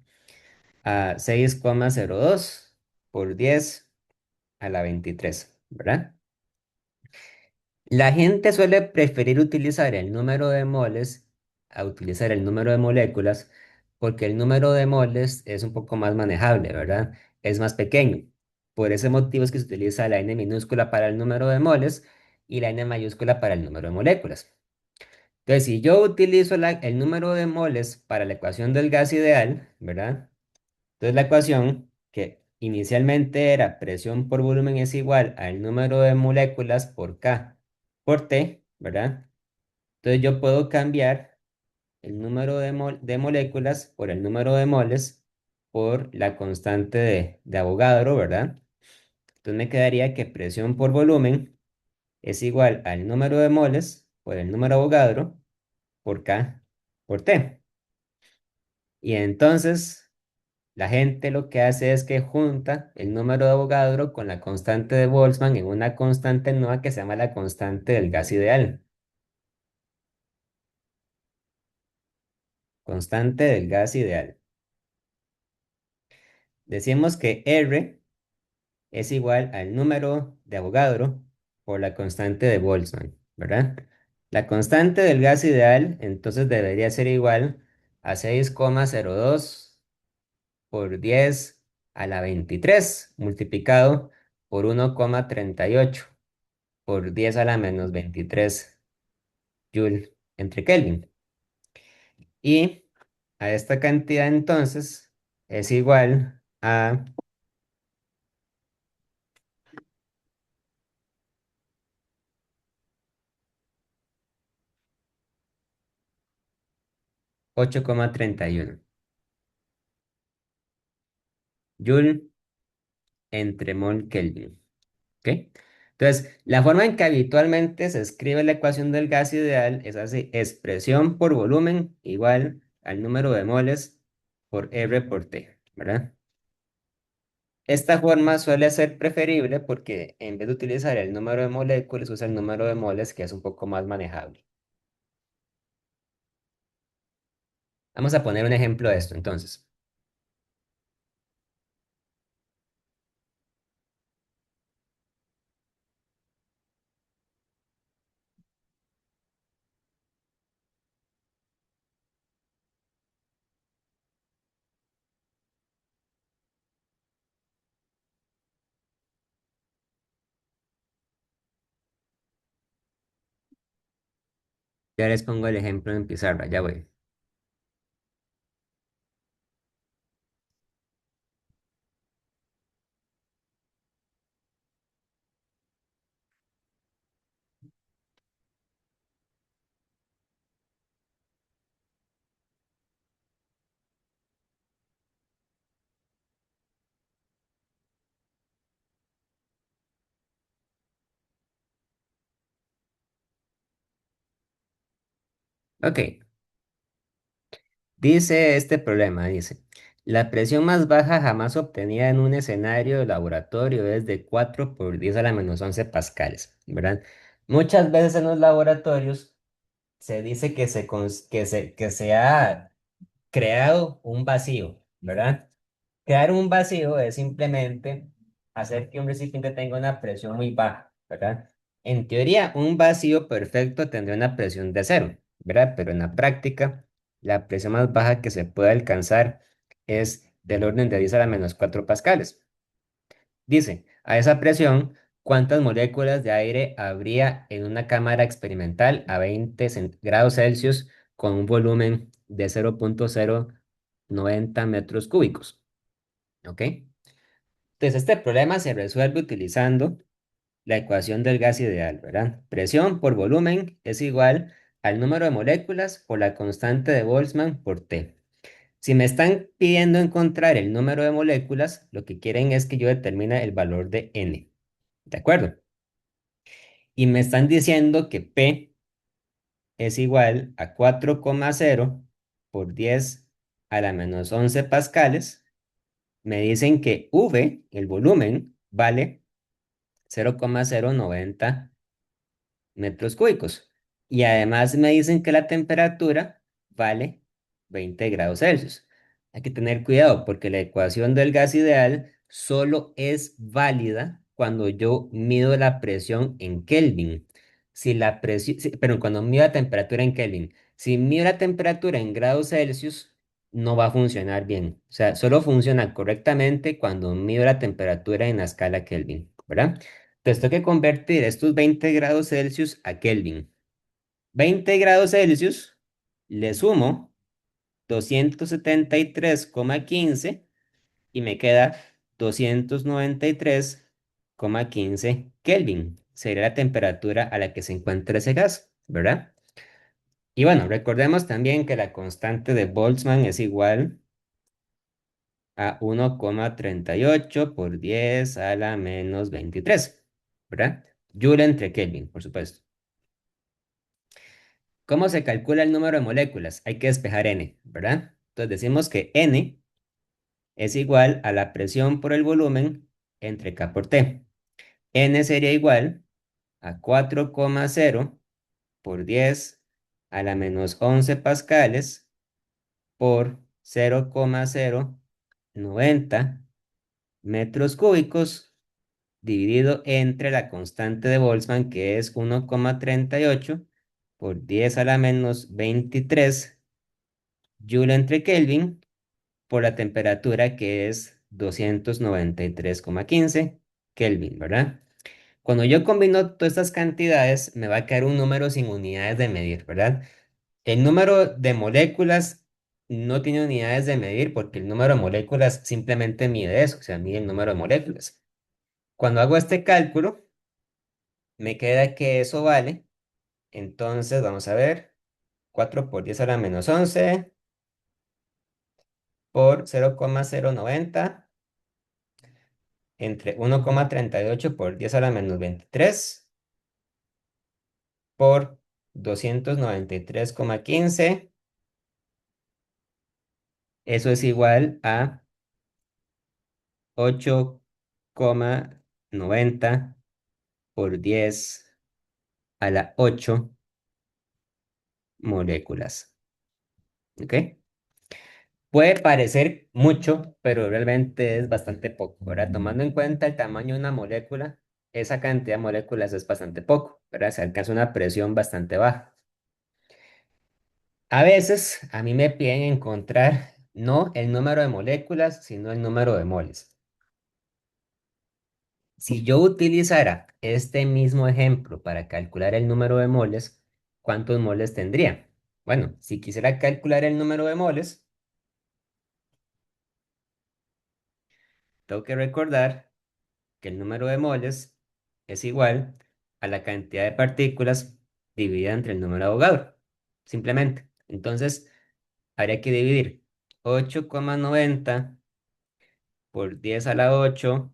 a 6,02 por 10 a la 23, ¿verdad? La gente suele preferir utilizar el número de moles a utilizar el número de moléculas porque el número de moles es un poco más manejable, ¿verdad? Es más pequeño. Por ese motivo es que se utiliza la n minúscula para el número de moles y la n mayúscula para el número de moléculas. Entonces, si yo utilizo el número de moles para la ecuación del gas ideal, ¿verdad? Entonces la ecuación, que inicialmente era presión por volumen es igual al número de moléculas por K por T, ¿verdad? Entonces yo puedo cambiar el número de moléculas por el número de moles por la constante de Avogadro, ¿verdad? Entonces me quedaría que presión por volumen es igual al número de moles por el número de Avogadro por K por T. Y entonces la gente lo que hace es que junta el número de Avogadro con la constante de Boltzmann en una constante nueva que se llama la constante del gas ideal. Constante del gas ideal. Decimos que R es igual al número de Avogadro por la constante de Boltzmann, ¿verdad? La constante del gas ideal entonces debería ser igual a 6,02 por 10 a la 23 multiplicado por 1,38 por 10 a la menos 23 Joule entre Kelvin. Y a esta cantidad entonces es igual a 8,31 Joule entre mol Kelvin. ¿Ok? Entonces, la forma en que habitualmente se escribe la ecuación del gas ideal es así: expresión por volumen igual al número de moles por R por T, ¿verdad? Esta forma suele ser preferible porque en vez de utilizar el número de moléculas, usa el número de moles, que es un poco más manejable. Vamos a poner un ejemplo de esto, entonces. Ya les pongo el ejemplo en pizarra, ya voy. Ok, dice este problema, dice, la presión más baja jamás obtenida en un escenario de laboratorio es de 4 por 10 a la menos 11 pascales, ¿verdad? Muchas veces en los laboratorios se dice que se ha creado un vacío, ¿verdad? Crear un vacío es simplemente hacer que un recipiente tenga una presión muy baja, ¿verdad? En teoría, un vacío perfecto tendría una presión de cero, ¿verdad? Pero en la práctica, la presión más baja que se puede alcanzar es del orden de 10 a la menos 4 pascales. Dice, a esa presión, ¿cuántas moléculas de aire habría en una cámara experimental a 20 grados Celsius con un volumen de 0,090 metros cúbicos? ¿Ok? Entonces, este problema se resuelve utilizando la ecuación del gas ideal, ¿verdad? Presión por volumen es igual al número de moléculas por la constante de Boltzmann por T. Si me están pidiendo encontrar el número de moléculas, lo que quieren es que yo determine el valor de N. ¿De acuerdo? Y me están diciendo que P es igual a 4,0 por 10 a la menos 11 pascales. Me dicen que V, el volumen, vale 0,090 metros cúbicos. Y además me dicen que la temperatura vale 20 grados Celsius. Hay que tener cuidado porque la ecuación del gas ideal solo es válida cuando yo mido la presión en Kelvin. Si la presión, pero cuando mido la temperatura en Kelvin, si mido la temperatura en grados Celsius, no va a funcionar bien. O sea, solo funciona correctamente cuando mido la temperatura en la escala Kelvin, ¿verdad? Entonces tengo que convertir estos 20 grados Celsius a Kelvin. 20 grados Celsius, le sumo 273,15 y me queda 293,15 Kelvin. Sería la temperatura a la que se encuentra ese gas, ¿verdad? Y bueno, recordemos también que la constante de Boltzmann es igual a 1,38 por 10 a la menos 23, ¿verdad? Joule entre Kelvin, por supuesto. ¿Cómo se calcula el número de moléculas? Hay que despejar n, ¿verdad? Entonces decimos que n es igual a la presión por el volumen entre K por T. N sería igual a 4,0 por 10 a la menos 11 pascales por 0,090 metros cúbicos dividido entre la constante de Boltzmann, que es 1,38 por 10 a la menos 23 Joule entre Kelvin, por la temperatura, que es 293,15 Kelvin, ¿verdad? Cuando yo combino todas estas cantidades, me va a quedar un número sin unidades de medir, ¿verdad? El número de moléculas no tiene unidades de medir porque el número de moléculas simplemente mide eso, o sea, mide el número de moléculas. Cuando hago este cálculo, me queda que eso vale. Entonces, vamos a ver, 4 por 10 a la menos 11 por 0,090 entre 1,38 por 10 a la menos 23 por 293,15. Eso es igual a 8,90 por 10 a la 8 moléculas. ¿Ok? Puede parecer mucho, pero realmente es bastante poco, ¿verdad? Tomando en cuenta el tamaño de una molécula, esa cantidad de moléculas es bastante poco, ¿verdad? Se alcanza una presión bastante baja. A veces a mí me piden encontrar no el número de moléculas, sino el número de moles. Si yo utilizara este mismo ejemplo para calcular el número de moles, ¿cuántos moles tendría? Bueno, si quisiera calcular el número de moles, tengo que recordar que el número de moles es igual a la cantidad de partículas dividida entre el número de Avogadro. Simplemente. Entonces, habría que dividir 8,90 por 10 a la 8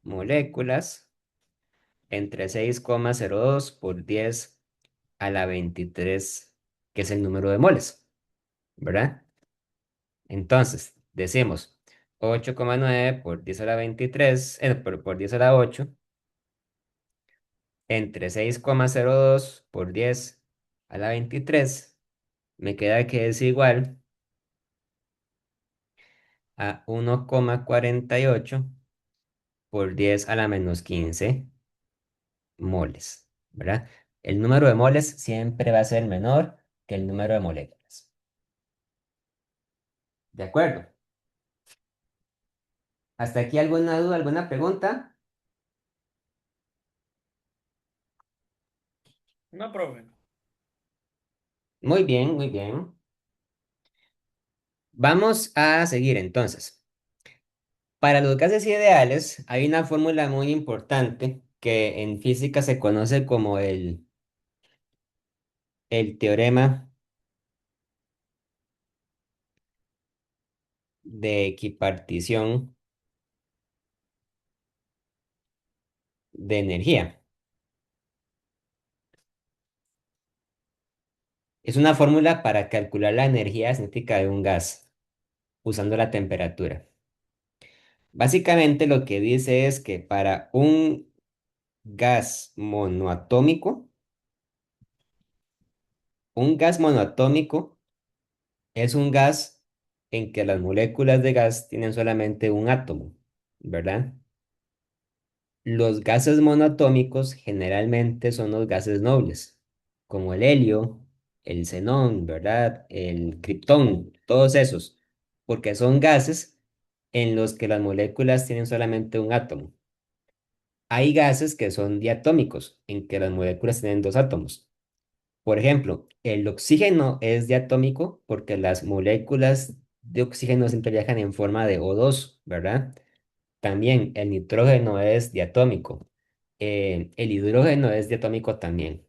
moléculas entre 6,02 por 10 a la 23, que es el número de moles, ¿verdad? Entonces, decimos 8,9 por 10 a la 23, por 10 a la 8, entre 6,02 por 10 a la 23, me queda que es igual a 1,48 por 10 a la menos 15 moles, ¿verdad? El número de moles siempre va a ser menor que el número de moléculas. ¿De acuerdo? ¿Hasta aquí alguna duda, alguna pregunta? No, profe. Muy bien, muy bien. Vamos a seguir entonces. Para los gases ideales hay una fórmula muy importante que en física se conoce como el teorema de equipartición de energía. Es una fórmula para calcular la energía cinética de un gas usando la temperatura. Básicamente lo que dice es que para un un gas monoatómico es un gas en que las moléculas de gas tienen solamente un átomo, ¿verdad? Los gases monoatómicos generalmente son los gases nobles, como el helio, el xenón, ¿verdad? El criptón, todos esos, porque son gases en los que las moléculas tienen solamente un átomo. Hay gases que son diatómicos, en que las moléculas tienen dos átomos. Por ejemplo, el oxígeno es diatómico porque las moléculas de oxígeno siempre viajan en forma de O2, ¿verdad? También el nitrógeno es diatómico. El hidrógeno es diatómico también.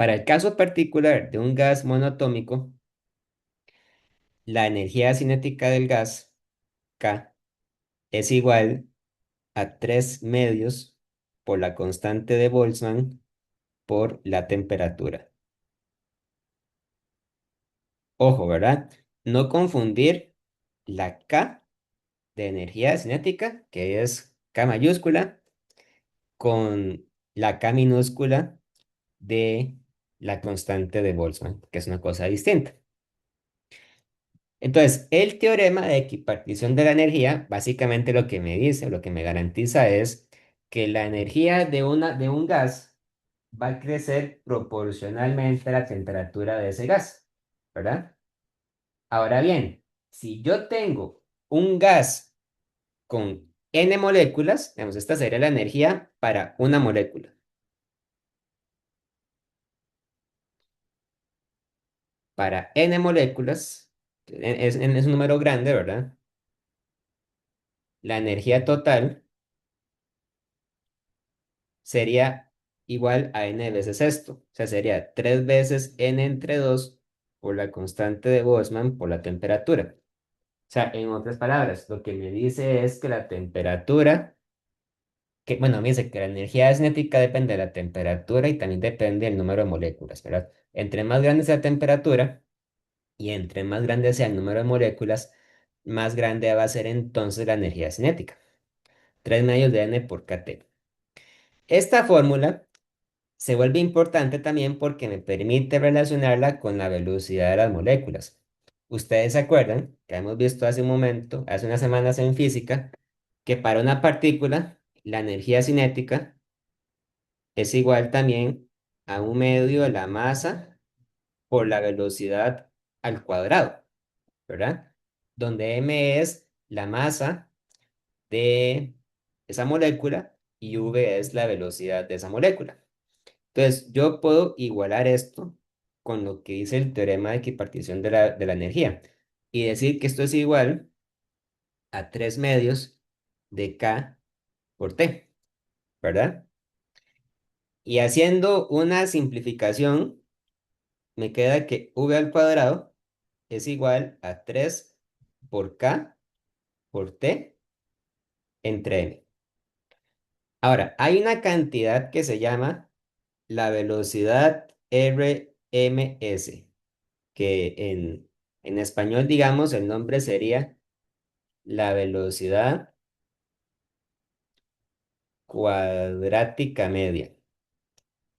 Para el caso particular de un gas monoatómico, la energía cinética del gas, K, es igual a 3 medios por la constante de Boltzmann por la temperatura. Ojo, ¿verdad? No confundir la K de energía cinética, que es K mayúscula, con la K minúscula de la constante de Boltzmann, que es una cosa distinta. Entonces, el teorema de equipartición de la energía, básicamente lo que me dice, lo que me garantiza es que la energía de un gas va a crecer proporcionalmente a la temperatura de ese gas, ¿verdad? Ahora bien, si yo tengo un gas con n moléculas, digamos, esta sería la energía para una molécula. Para n moléculas, es un número grande, ¿verdad? La energía total sería igual a n veces esto. O sea, sería 3 veces n entre 2 por la constante de Boltzmann por la temperatura. O sea, en otras palabras, lo que me dice es que la temperatura, que, bueno, me dice que la energía cinética depende de la temperatura y también depende del número de moléculas, ¿verdad? Entre más grande sea la temperatura y entre más grande sea el número de moléculas, más grande va a ser entonces la energía cinética. 3 medios de n por kT. Esta fórmula se vuelve importante también porque me permite relacionarla con la velocidad de las moléculas. Ustedes se acuerdan que hemos visto hace un momento, hace unas semanas en física, que para una partícula la energía cinética es igual también a un medio de la masa por la velocidad al cuadrado, ¿verdad? Donde m es la masa de esa molécula y v es la velocidad de esa molécula. Entonces, yo puedo igualar esto con lo que dice el teorema de equipartición de la energía y decir que esto es igual a 3 medios de K por T, ¿verdad? Y haciendo una simplificación, me queda que V al cuadrado es igual a 3 por K por T entre M. Ahora, hay una cantidad que se llama la velocidad RMS, que en español, digamos, el nombre sería la velocidad cuadrática media.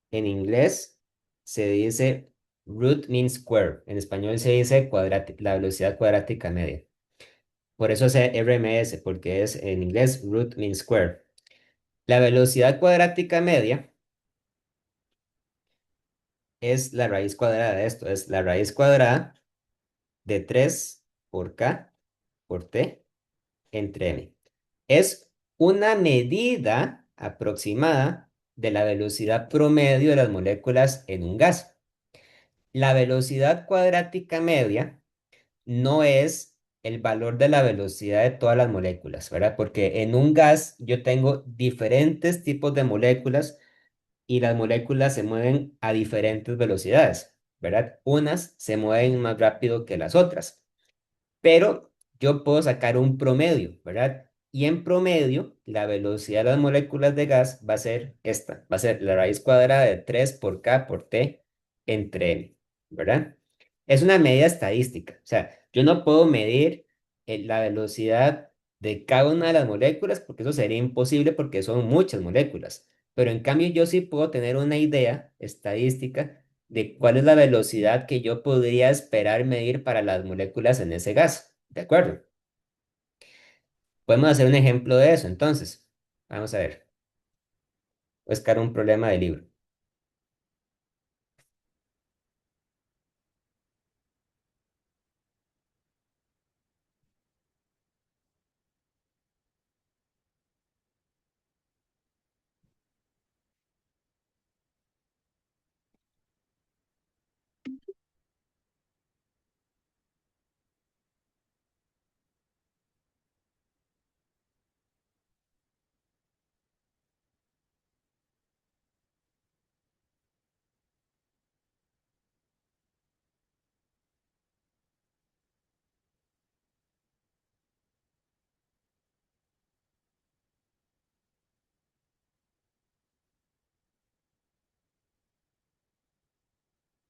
En inglés se dice root mean square. En español se dice la velocidad cuadrática media. Por eso es RMS, porque es en inglés root mean square. La velocidad cuadrática media es la raíz cuadrada de esto. Es la raíz cuadrada de 3 por K por T entre M. Es una medida aproximada de la velocidad promedio de las moléculas en un gas. La velocidad cuadrática media no es el valor de la velocidad de todas las moléculas, ¿verdad? Porque en un gas yo tengo diferentes tipos de moléculas y las moléculas se mueven a diferentes velocidades, ¿verdad? Unas se mueven más rápido que las otras, pero yo puedo sacar un promedio, ¿verdad? Y en promedio, la velocidad de las moléculas de gas va a ser esta, va a ser la raíz cuadrada de 3 por K por T entre M, ¿verdad? Es una medida estadística, o sea, yo no puedo medir la velocidad de cada una de las moléculas porque eso sería imposible porque son muchas moléculas, pero en cambio yo sí puedo tener una idea estadística de cuál es la velocidad que yo podría esperar medir para las moléculas en ese gas. ¿De acuerdo? Podemos hacer un ejemplo de eso, entonces. Vamos a ver. Buscar un problema de libro.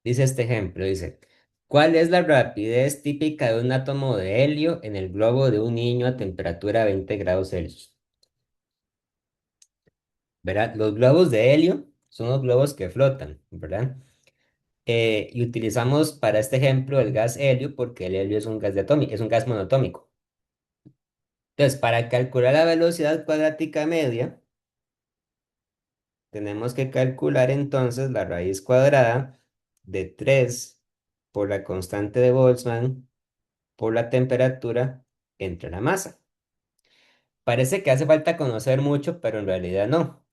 Dice este ejemplo, dice, ¿cuál es la rapidez típica de un átomo de helio en el globo de un niño a temperatura 20 grados Celsius? ¿Verdad? Los globos de helio son los globos que flotan, ¿verdad? Y utilizamos para este ejemplo el gas helio porque el helio es un gas es un gas monotómico. Entonces, para calcular la velocidad cuadrática media, tenemos que calcular entonces la raíz cuadrada de 3 por la constante de Boltzmann por la temperatura entre la masa. Parece que hace falta conocer mucho, pero en realidad no.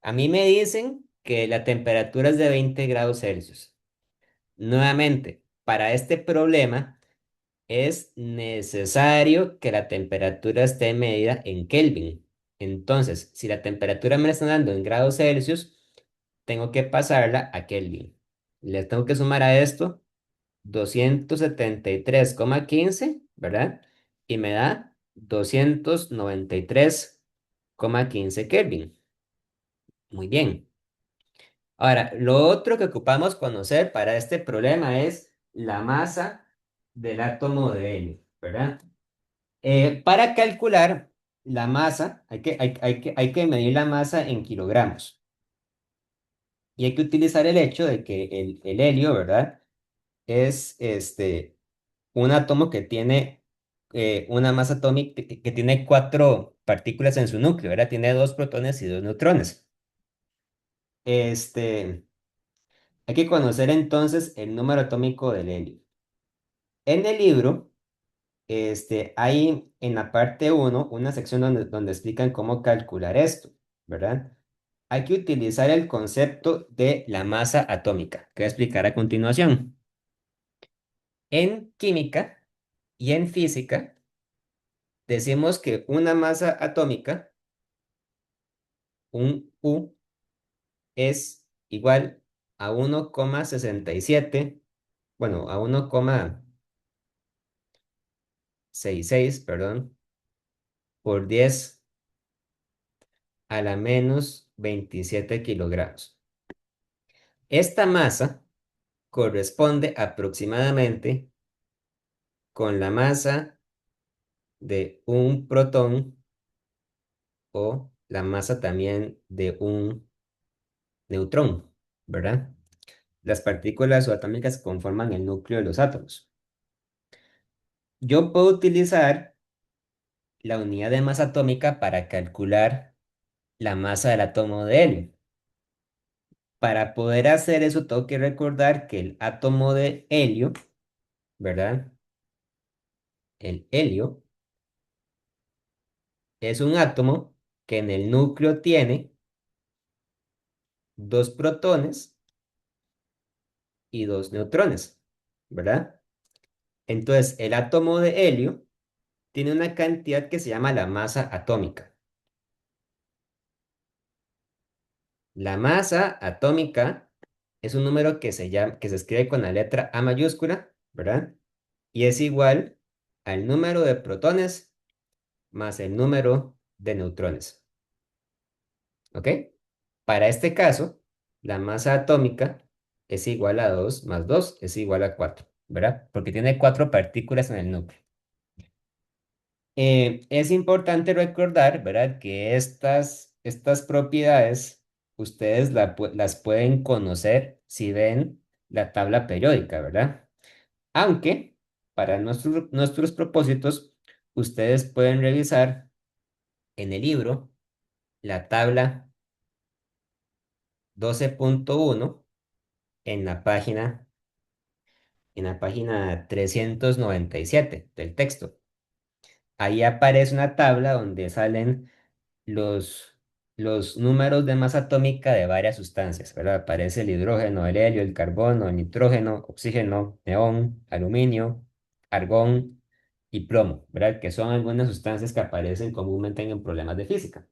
A mí me dicen que la temperatura es de 20 grados Celsius. Nuevamente, para este problema es necesario que la temperatura esté medida en Kelvin. Entonces, si la temperatura me la están dando en grados Celsius, tengo que pasarla a Kelvin. Le tengo que sumar a esto 273,15, ¿verdad? Y me da 293,15 Kelvin. Muy bien. Ahora, lo otro que ocupamos conocer para este problema es la masa del átomo de helio, ¿verdad? Para calcular la masa, hay que medir la masa en kilogramos. Y hay que utilizar el hecho de que el helio, ¿verdad? Es un átomo que tiene una masa atómica que tiene cuatro partículas en su núcleo, ¿verdad? Tiene dos protones y dos neutrones. Este, Hay que conocer entonces el número atómico del helio. En el libro, hay en la parte uno una sección donde explican cómo calcular esto, ¿verdad? Hay que utilizar el concepto de la masa atómica, que voy a explicar a continuación. En química y en física, decimos que una masa atómica, un U, es igual a 1,67, bueno, a 1,66, perdón, por 10 a la menos 27 kilogramos. Esta masa corresponde aproximadamente con la masa de un protón o la masa también de un neutrón, ¿verdad? Las partículas subatómicas conforman el núcleo de los átomos. Yo puedo utilizar la unidad de masa atómica para calcular la masa del átomo de helio. Para poder hacer eso, tengo que recordar que el átomo de helio, ¿verdad? El helio es un átomo que en el núcleo tiene dos protones y dos neutrones, ¿verdad? Entonces, el átomo de helio tiene una cantidad que se llama la masa atómica. La masa atómica es un número que se escribe con la letra A mayúscula, ¿verdad? Y es igual al número de protones más el número de neutrones. ¿Ok? Para este caso, la masa atómica es igual a 2 más 2 es igual a 4, ¿verdad? Porque tiene cuatro partículas en el núcleo. Es importante recordar, ¿verdad? Que estas propiedades ustedes las pueden conocer si ven la tabla periódica, ¿verdad? Aunque para nuestros propósitos, ustedes pueden revisar en el libro la tabla 12.1 en la página 397 del texto. Ahí aparece una tabla donde salen los, los números de masa atómica de varias sustancias, ¿verdad? Aparece el hidrógeno, el helio, el carbono, el nitrógeno, oxígeno, neón, aluminio, argón y plomo, ¿verdad? Que son algunas sustancias que aparecen comúnmente en problemas de física.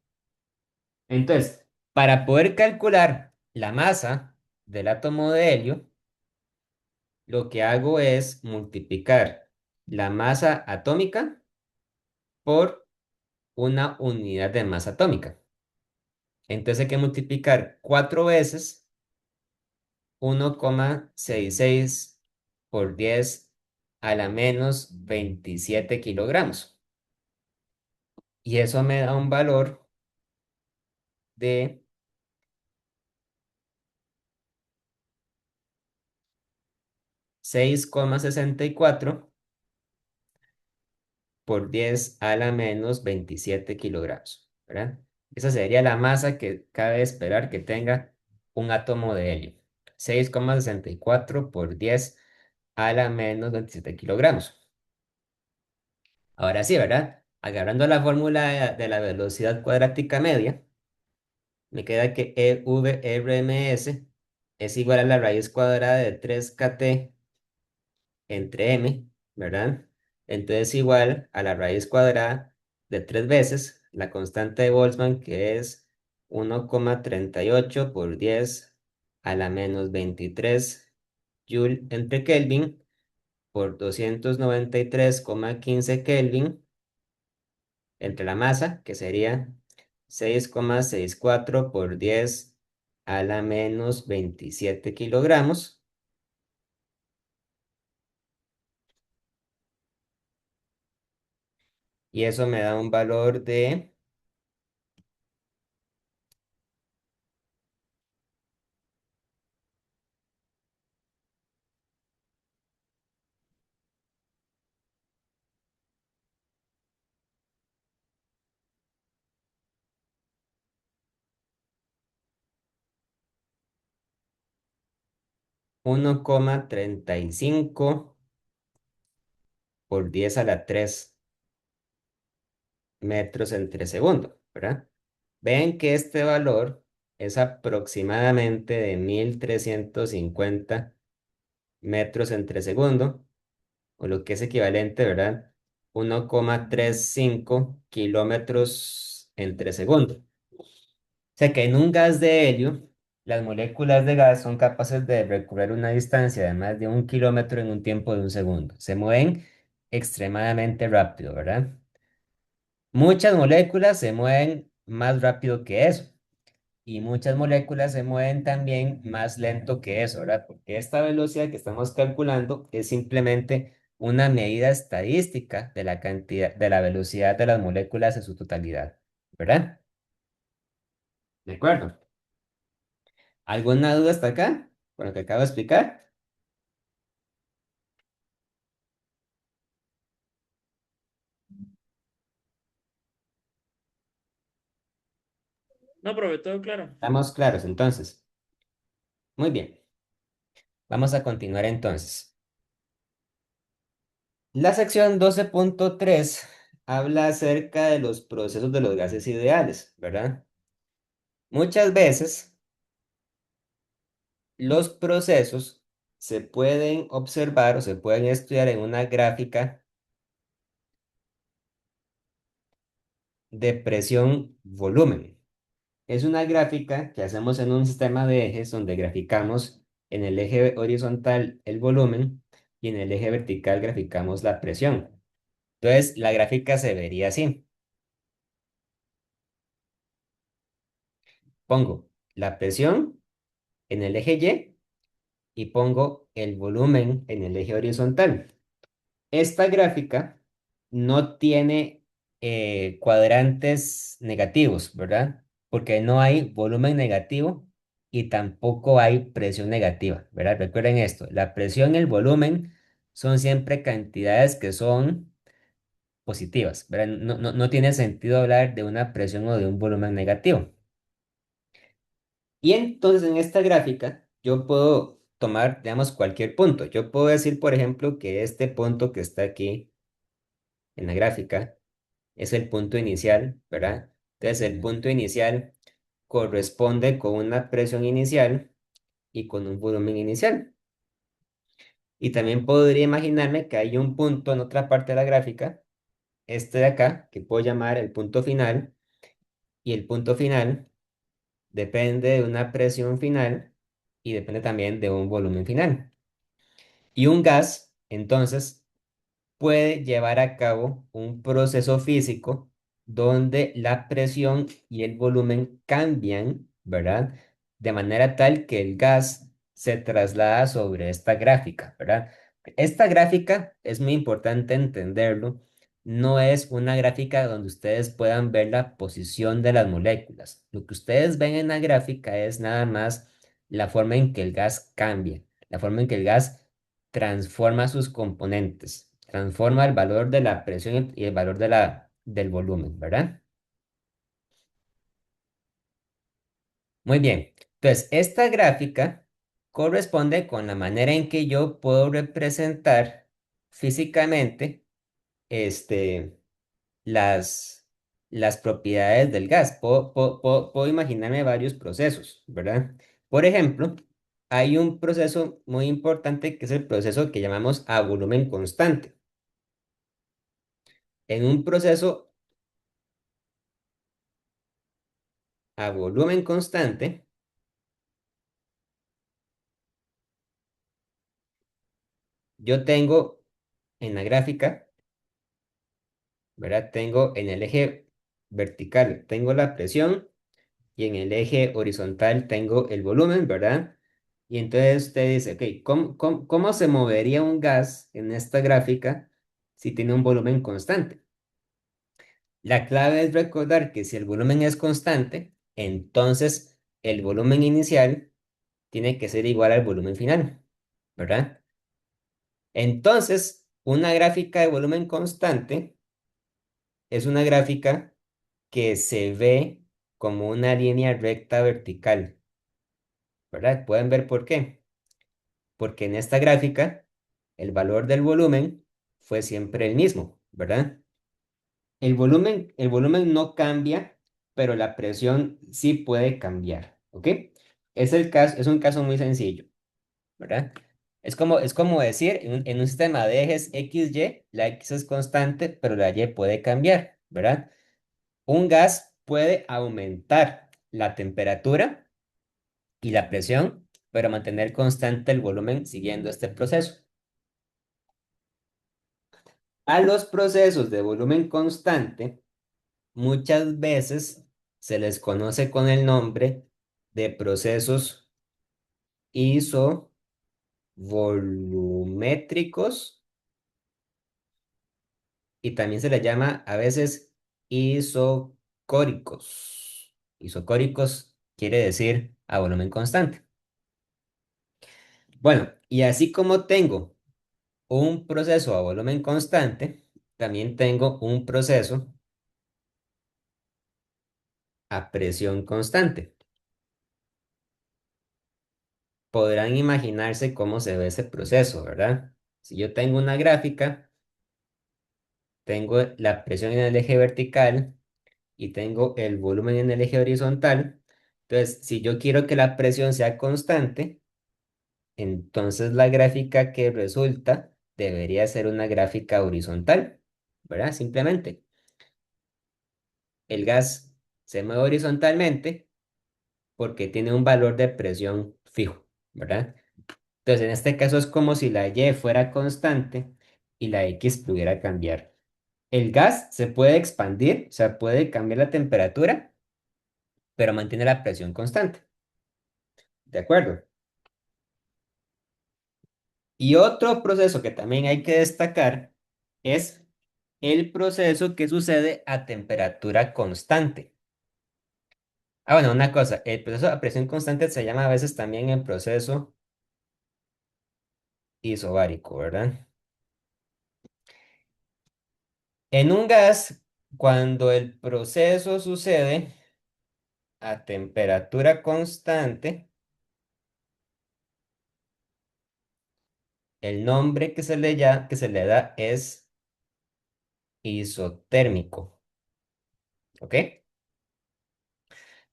Entonces, para poder calcular la masa del átomo de helio, lo que hago es multiplicar la masa atómica por una unidad de masa atómica. Entonces hay que multiplicar 4 veces 1,66 por 10 a la menos 27 kilogramos. Y eso me da un valor de 6,64 por 10 a la menos 27 kilogramos, ¿verdad? Esa sería la masa que cabe esperar que tenga un átomo de helio. 6,64 por 10 a la menos 27 kilogramos. Ahora sí, ¿verdad? Agarrando la fórmula de la velocidad cuadrática media, me queda que EVRMS es igual a la raíz cuadrada de 3 kT entre m, ¿verdad? Entonces igual a la raíz cuadrada de 3 veces la constante de Boltzmann, que es 1,38 por 10 a la menos 23 Joule entre Kelvin por 293,15 Kelvin entre la masa, que sería 6,64 por 10 a la menos 27 kilogramos. Y eso me da un valor de 1,35 por 10 a la 3 metros entre segundo, ¿verdad? Ven que este valor es aproximadamente de 1350 metros entre segundo, o lo que es equivalente, ¿verdad? 1,35 kilómetros entre segundo. O sea que en un gas de helio, las moléculas de gas son capaces de recorrer una distancia de más de 1 kilómetro en un tiempo de un segundo. Se mueven extremadamente rápido, ¿verdad? Muchas moléculas se mueven más rápido que eso y muchas moléculas se mueven también más lento que eso, ¿verdad? Porque esta velocidad que estamos calculando es simplemente una medida estadística de la cantidad, de la velocidad de las moléculas en su totalidad, ¿verdad? ¿De acuerdo? ¿Alguna duda hasta acá con lo que acabo de explicar? No, profe, todo claro. Estamos claros entonces. Muy bien, vamos a continuar entonces. La sección 12,3 habla acerca de los procesos de los gases ideales, ¿verdad? Muchas veces los procesos se pueden observar o se pueden estudiar en una gráfica de presión-volumen. Es una gráfica que hacemos en un sistema de ejes donde graficamos en el eje horizontal el volumen y en el eje vertical graficamos la presión. Entonces, la gráfica se vería así. Pongo la presión en el eje y pongo el volumen en el eje horizontal. Esta gráfica no tiene cuadrantes negativos, ¿verdad? Porque no hay volumen negativo y tampoco hay presión negativa, ¿verdad? Recuerden esto, la presión y el volumen son siempre cantidades que son positivas, ¿verdad? No tiene sentido hablar de una presión o de un volumen negativo. Y entonces en esta gráfica yo puedo tomar, digamos, cualquier punto. Yo puedo decir, por ejemplo, que este punto que está aquí en la gráfica es el punto inicial, ¿verdad? Entonces el punto inicial corresponde con una presión inicial y con un volumen inicial. Y también podría imaginarme que hay un punto en otra parte de la gráfica, este de acá, que puedo llamar el punto final, y el punto final depende de una presión final y depende también de un volumen final. Y un gas, entonces, puede llevar a cabo un proceso físico donde la presión y el volumen cambian, ¿verdad? De manera tal que el gas se traslada sobre esta gráfica, ¿verdad? Esta gráfica es muy importante entenderlo. No es una gráfica donde ustedes puedan ver la posición de las moléculas. Lo que ustedes ven en la gráfica es nada más la forma en que el gas cambia, la forma en que el gas transforma sus componentes, transforma el valor de la presión y el valor del volumen, ¿verdad? Muy bien. Entonces, esta gráfica corresponde con la manera en que yo puedo representar físicamente este, las, las propiedades del gas. Puedo imaginarme varios procesos, ¿verdad? Por ejemplo, hay un proceso muy importante que es el proceso que llamamos a volumen constante. En un proceso a volumen constante, yo tengo en la gráfica, ¿verdad? Tengo en el eje vertical, tengo la presión y en el eje horizontal tengo el volumen, ¿verdad? Y entonces usted dice, ok, ¿cómo se movería un gas en esta gráfica si tiene un volumen constante? La clave es recordar que si el volumen es constante, entonces el volumen inicial tiene que ser igual al volumen final, ¿verdad? Entonces, una gráfica de volumen constante es una gráfica que se ve como una línea recta vertical, ¿verdad? ¿Pueden ver por qué? Porque en esta gráfica el valor del volumen fue siempre el mismo, ¿verdad? El volumen no cambia, pero la presión sí puede cambiar, ¿ok? Es un caso muy sencillo, ¿verdad? Es como decir, en un sistema de ejes X, Y, la X es constante, pero la Y puede cambiar, ¿verdad? Un gas puede aumentar la temperatura y la presión, pero mantener constante el volumen siguiendo este proceso. A los procesos de volumen constante, muchas veces se les conoce con el nombre de procesos isovolumétricos y también se les llama a veces isocóricos. Isocóricos quiere decir a volumen constante. Bueno, y así como tengo un proceso a volumen constante, también tengo un proceso a presión constante. Podrán imaginarse cómo se ve ese proceso, ¿verdad? Si yo tengo una gráfica, tengo la presión en el eje vertical y tengo el volumen en el eje horizontal. Entonces, si yo quiero que la presión sea constante, entonces la gráfica que resulta debería ser una gráfica horizontal, ¿verdad? Simplemente, el gas se mueve horizontalmente porque tiene un valor de presión fijo, ¿verdad? Entonces, en este caso es como si la Y fuera constante y la X pudiera cambiar. El gas se puede expandir, o sea, puede cambiar la temperatura, pero mantiene la presión constante. ¿De acuerdo? Y otro proceso que también hay que destacar es el proceso que sucede a temperatura constante. Ah, bueno, una cosa, el proceso a presión constante se llama a veces también el proceso isobárico, ¿verdad? En un gas, cuando el proceso sucede a temperatura constante, el nombre que se le da es isotérmico, ¿ok?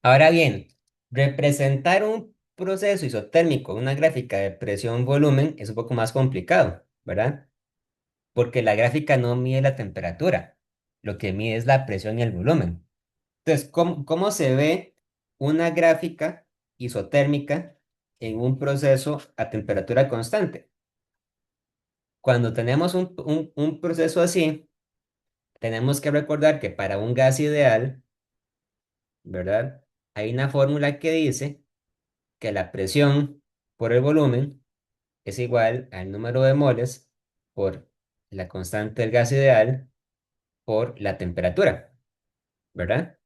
Ahora bien, representar un proceso isotérmico en una gráfica de presión-volumen es un poco más complicado, ¿verdad? Porque la gráfica no mide la temperatura, lo que mide es la presión y el volumen. Entonces, ¿cómo se ve una gráfica isotérmica en un proceso a temperatura constante? Cuando tenemos un proceso así, tenemos que recordar que para un gas ideal, ¿verdad? Hay una fórmula que dice que la presión por el volumen es igual al número de moles por la constante del gas ideal por la temperatura, ¿verdad?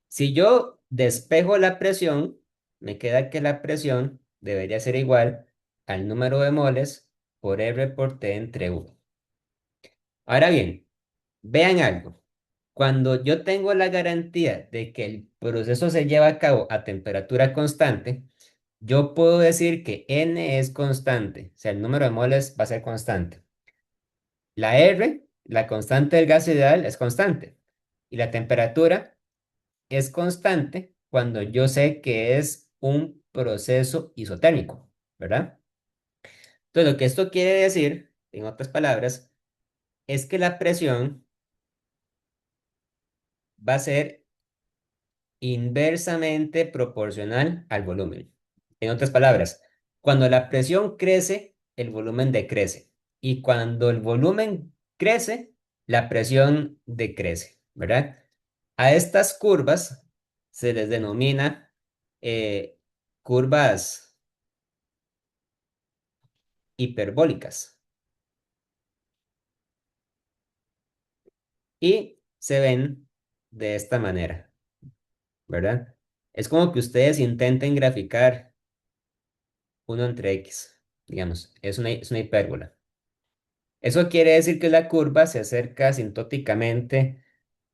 Si yo despejo la presión, me queda que la presión debería ser igual al número de moles por R por T entre U. Ahora bien, vean algo. Cuando yo tengo la garantía de que el proceso se lleva a cabo a temperatura constante, yo puedo decir que N es constante, o sea, el número de moles va a ser constante. La R, la constante del gas ideal, es constante. Y la temperatura es constante cuando yo sé que es un proceso isotérmico, ¿verdad? Entonces, lo que esto quiere decir, en otras palabras, es que la presión va a ser inversamente proporcional al volumen. En otras palabras, cuando la presión crece, el volumen decrece. Y cuando el volumen crece, la presión decrece, ¿verdad? A estas curvas se les denomina curvas hiperbólicas y se ven de esta manera, ¿verdad? Es como que ustedes intenten graficar uno entre X, digamos, es una hipérbola. Eso quiere decir que la curva se acerca asintóticamente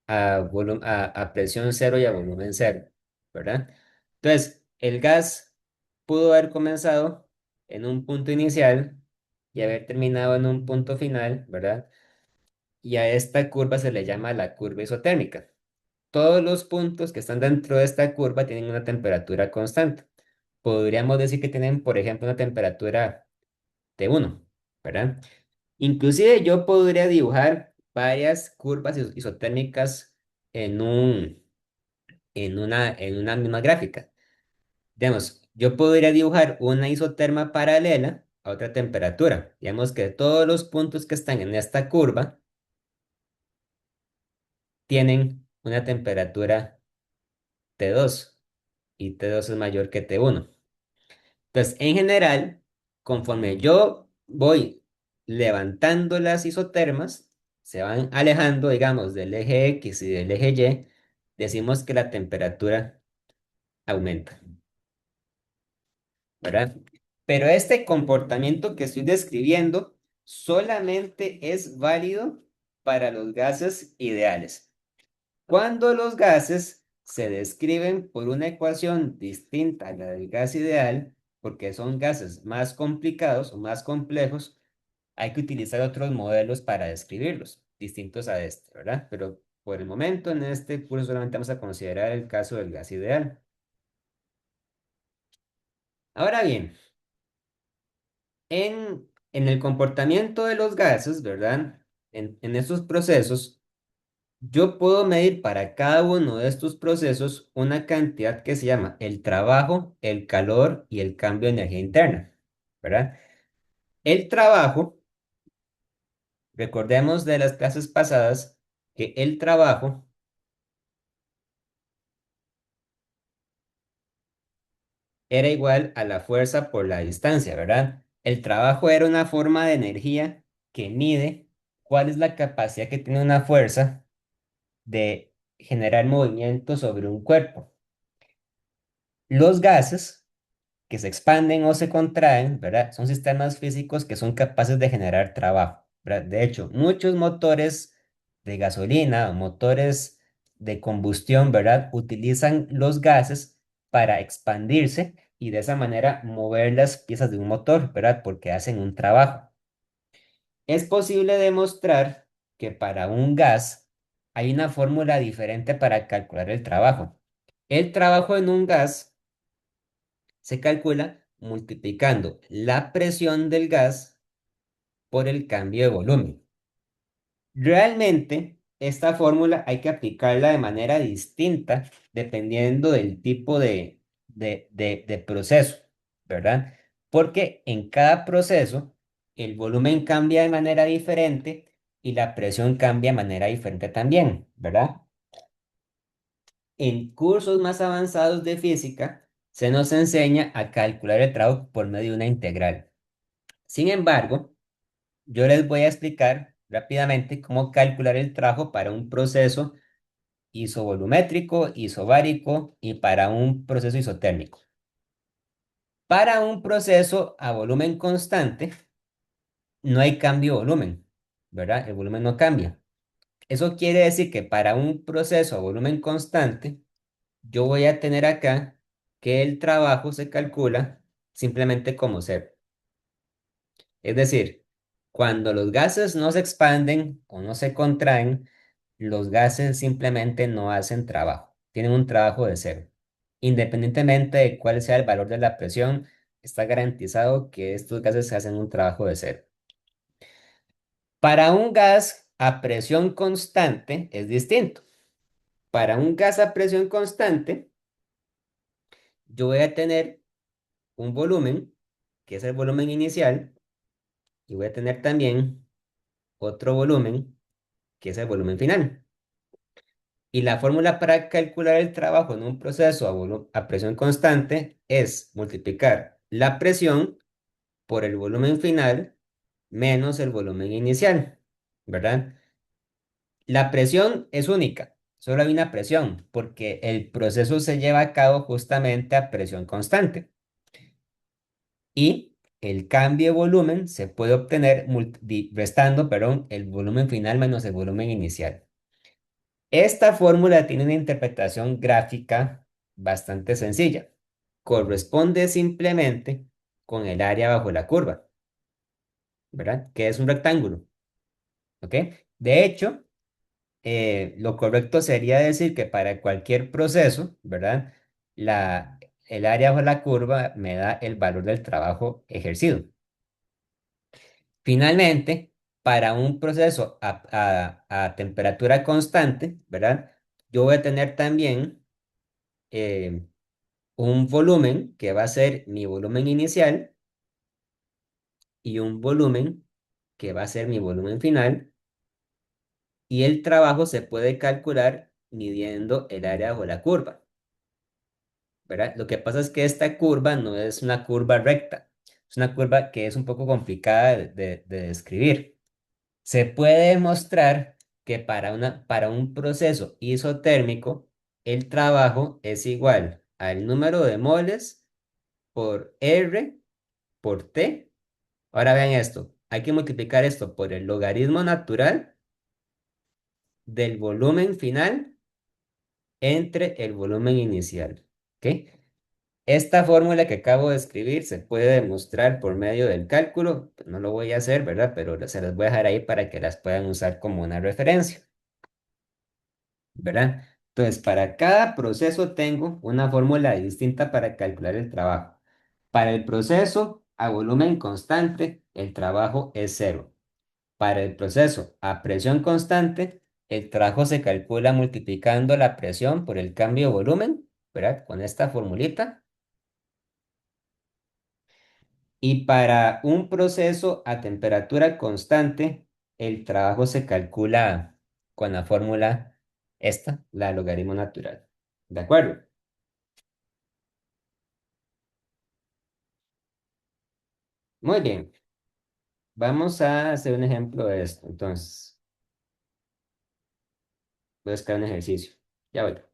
a presión cero y a volumen cero, ¿verdad? Entonces, el gas pudo haber comenzado en un punto inicial y haber terminado en un punto final, ¿verdad? Y a esta curva se le llama la curva isotérmica. Todos los puntos que están dentro de esta curva tienen una temperatura constante. Podríamos decir que tienen, por ejemplo, una temperatura T1, ¿verdad? Inclusive yo podría dibujar varias curvas isotérmicas en en una misma gráfica. Digamos, yo podría dibujar una isoterma paralela a otra temperatura. Digamos que todos los puntos que están en esta curva tienen una temperatura T2 y T2 es mayor que T1. Entonces, en general, conforme yo voy levantando las isotermas, se van alejando, digamos, del eje X y del eje Y, decimos que la temperatura aumenta, ¿verdad? Pero este comportamiento que estoy describiendo solamente es válido para los gases ideales. Cuando los gases se describen por una ecuación distinta a la del gas ideal, porque son gases más complicados o más complejos, hay que utilizar otros modelos para describirlos, distintos a este, ¿verdad? Pero por el momento en este curso solamente vamos a considerar el caso del gas ideal. Ahora bien, en el comportamiento de los gases, ¿verdad? En estos procesos, yo puedo medir para cada uno de estos procesos una cantidad que se llama el trabajo, el calor y el cambio de energía interna, ¿verdad? El trabajo, recordemos de las clases pasadas que el trabajo era igual a la fuerza por la distancia, ¿verdad? El trabajo era una forma de energía que mide cuál es la capacidad que tiene una fuerza de generar movimiento sobre un cuerpo. Los gases que se expanden o se contraen, ¿verdad? Son sistemas físicos que son capaces de generar trabajo, ¿verdad? De hecho, muchos motores de gasolina o motores de combustión, ¿verdad? Utilizan los gases para expandirse y de esa manera mover las piezas de un motor, ¿verdad? Porque hacen un trabajo. Es posible demostrar que para un gas hay una fórmula diferente para calcular el trabajo. El trabajo en un gas se calcula multiplicando la presión del gas por el cambio de volumen. Realmente, esta fórmula hay que aplicarla de manera distinta dependiendo del tipo de proceso, ¿verdad? Porque en cada proceso el volumen cambia de manera diferente y la presión cambia de manera diferente también, ¿verdad? En cursos más avanzados de física se nos enseña a calcular el trabajo por medio de una integral. Sin embargo, yo les voy a explicar rápidamente cómo calcular el trabajo para un proceso isovolumétrico, isobárico y para un proceso isotérmico. Para un proceso a volumen constante, no hay cambio de volumen, ¿verdad? El volumen no cambia. Eso quiere decir que para un proceso a volumen constante, yo voy a tener acá que el trabajo se calcula simplemente como cero. Es decir, cuando los gases no se expanden o no se contraen, los gases simplemente no hacen trabajo, tienen un trabajo de cero. Independientemente de cuál sea el valor de la presión, está garantizado que estos gases hacen un trabajo de cero. Para un gas a presión constante es distinto. Para un gas a presión constante, yo voy a tener un volumen, que es el volumen inicial, y voy a tener también otro volumen, que es el volumen final. Y la fórmula para calcular el trabajo en un proceso a presión constante es multiplicar la presión por el volumen final menos el volumen inicial, ¿verdad? La presión es única, solo hay una presión, porque el proceso se lleva a cabo justamente a presión constante. Y el cambio de volumen se puede obtener restando, perdón, el volumen final menos el volumen inicial. Esta fórmula tiene una interpretación gráfica bastante sencilla. Corresponde simplemente con el área bajo la curva, ¿verdad? Que es un rectángulo, ¿ok? De hecho, lo correcto sería decir que para cualquier proceso, ¿verdad? La, el área bajo la curva me da el valor del trabajo ejercido. Finalmente, para un proceso a temperatura constante, ¿verdad? Yo voy a tener también eh, un volumen que va a ser mi volumen inicial y un volumen que va a ser mi volumen final. Y el trabajo se puede calcular midiendo el área bajo la curva, ¿verdad? Lo que pasa es que esta curva no es una curva recta, es una curva que es un poco complicada de describir. Se puede demostrar que para un proceso isotérmico, el trabajo es igual al número de moles por R por T. Ahora vean esto, hay que multiplicar esto por el logaritmo natural del volumen final entre el volumen inicial. ¿Ok? Esta fórmula que acabo de escribir se puede demostrar por medio del cálculo. No lo voy a hacer, ¿verdad? Pero se las voy a dejar ahí para que las puedan usar como una referencia. ¿Verdad? Entonces, para cada proceso tengo una fórmula distinta para calcular el trabajo. Para el proceso a volumen constante, el trabajo es cero. Para el proceso a presión constante, el trabajo se calcula multiplicando la presión por el cambio de volumen, ¿verdad? Con esta formulita. Y para un proceso a temperatura constante, el trabajo se calcula con la fórmula esta, la logaritmo natural. ¿De acuerdo? Muy bien. Vamos a hacer un ejemplo de esto. Entonces, voy a buscar un ejercicio. Ya voy.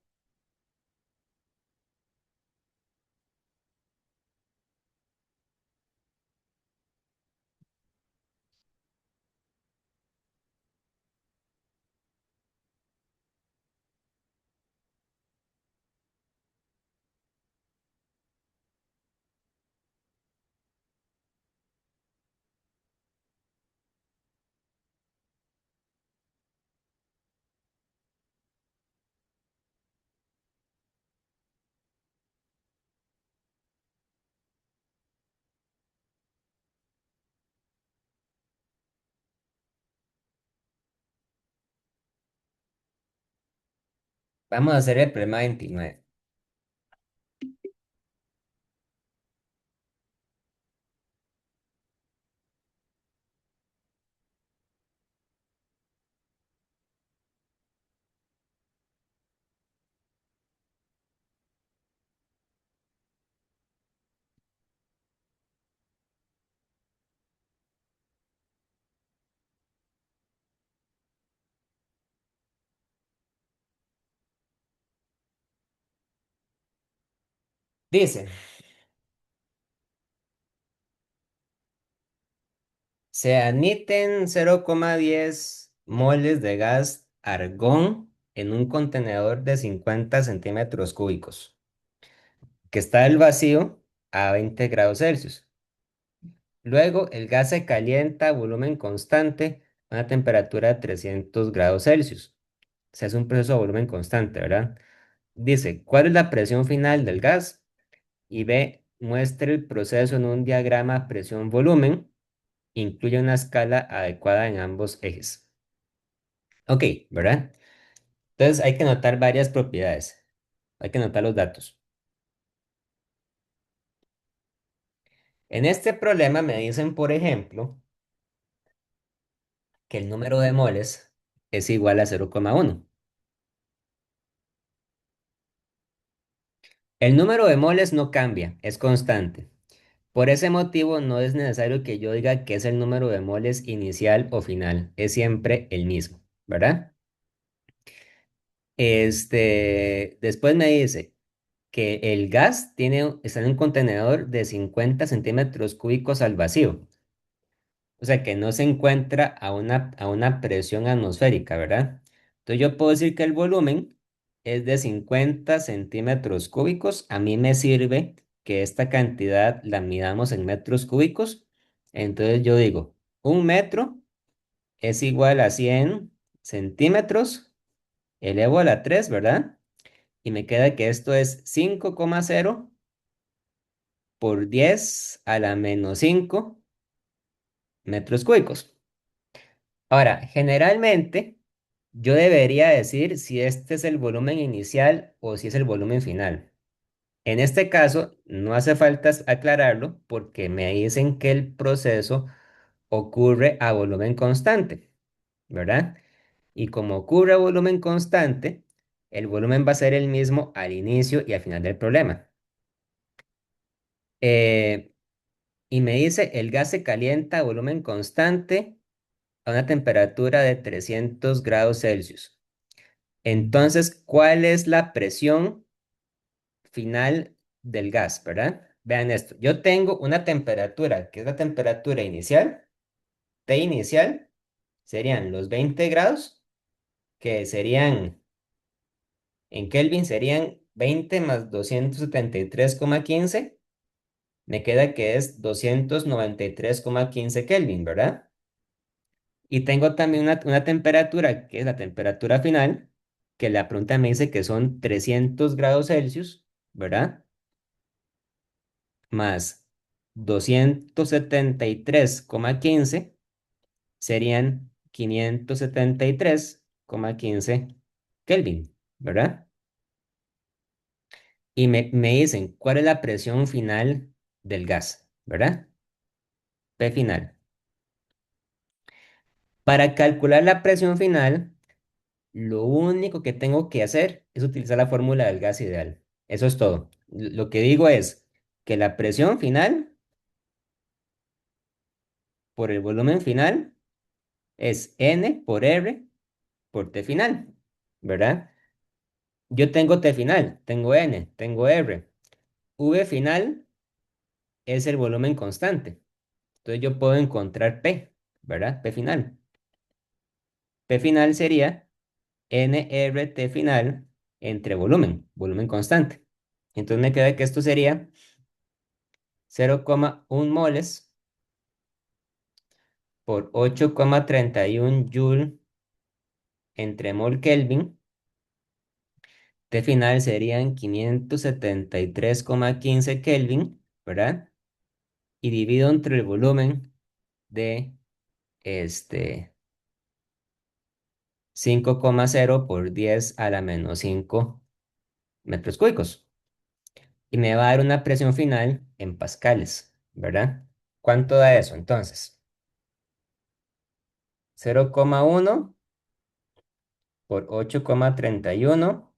Vamos a hacer el problema 29. Dice, se admiten 0,10 moles de gas argón en un contenedor de 50 centímetros cúbicos, que está el vacío a 20 grados Celsius. Luego, el gas se calienta a volumen constante a una temperatura de 300 grados Celsius. Se hace un proceso a volumen constante, ¿verdad? Dice, ¿cuál es la presión final del gas? Y B, muestra el proceso en un diagrama presión-volumen. Incluye una escala adecuada en ambos ejes. Ok, ¿verdad? Entonces hay que notar varias propiedades. Hay que notar los datos. En este problema me dicen, por ejemplo, que el número de moles es igual a 0,1. El número de moles no cambia, es constante. Por ese motivo no es necesario que yo diga que es el número de moles inicial o final, es siempre el mismo, ¿verdad? Después me dice que el gas está en un contenedor de 50 centímetros cúbicos al vacío, o sea que no se encuentra a una presión atmosférica, ¿verdad? Entonces yo puedo decir que el volumen es de 50 centímetros cúbicos. A mí me sirve que esta cantidad la midamos en metros cúbicos. Entonces yo digo, un metro es igual a 100 centímetros, elevo a la 3, ¿verdad? Y me queda que esto es 5,0 por 10 a la menos 5 metros cúbicos. Ahora, generalmente yo debería decir si este es el volumen inicial o si es el volumen final. En este caso, no hace falta aclararlo porque me dicen que el proceso ocurre a volumen constante, ¿verdad? Y como ocurre a volumen constante, el volumen va a ser el mismo al inicio y al final del problema. Eh, y me dice, el gas se calienta a volumen constante a una temperatura de 300 grados Celsius. Entonces, ¿cuál es la presión final del gas, verdad? Vean esto. Yo tengo una temperatura, que es la temperatura inicial. T inicial serían los 20 grados, que serían, en Kelvin serían 20 más 273,15. Me queda que es 293,15 Kelvin, ¿verdad? Y tengo también una temperatura, que es la temperatura final, que la pregunta me dice que son 300 grados Celsius, ¿verdad? Más 273,15 serían 573,15 Kelvin, ¿verdad? Y me dicen, ¿cuál es la presión final del gas? ¿Verdad? P final. Para calcular la presión final, lo único que tengo que hacer es utilizar la fórmula del gas ideal. Eso es todo. Lo que digo es que la presión final por el volumen final es N por R por T final, ¿verdad? Yo tengo T final, tengo N, tengo R. V final es el volumen constante. Entonces yo puedo encontrar P, ¿verdad? P final. P final sería NRT final entre volumen constante. Entonces me queda que esto sería 0,1 moles por 8,31 joule entre mol Kelvin. T final serían 573,15 Kelvin, ¿verdad? Y divido entre el volumen de este 5,0 por 10 a la menos 5 metros cúbicos. Y me va a dar una presión final en pascales, ¿verdad? ¿Cuánto da eso entonces? 0,1 por 8,31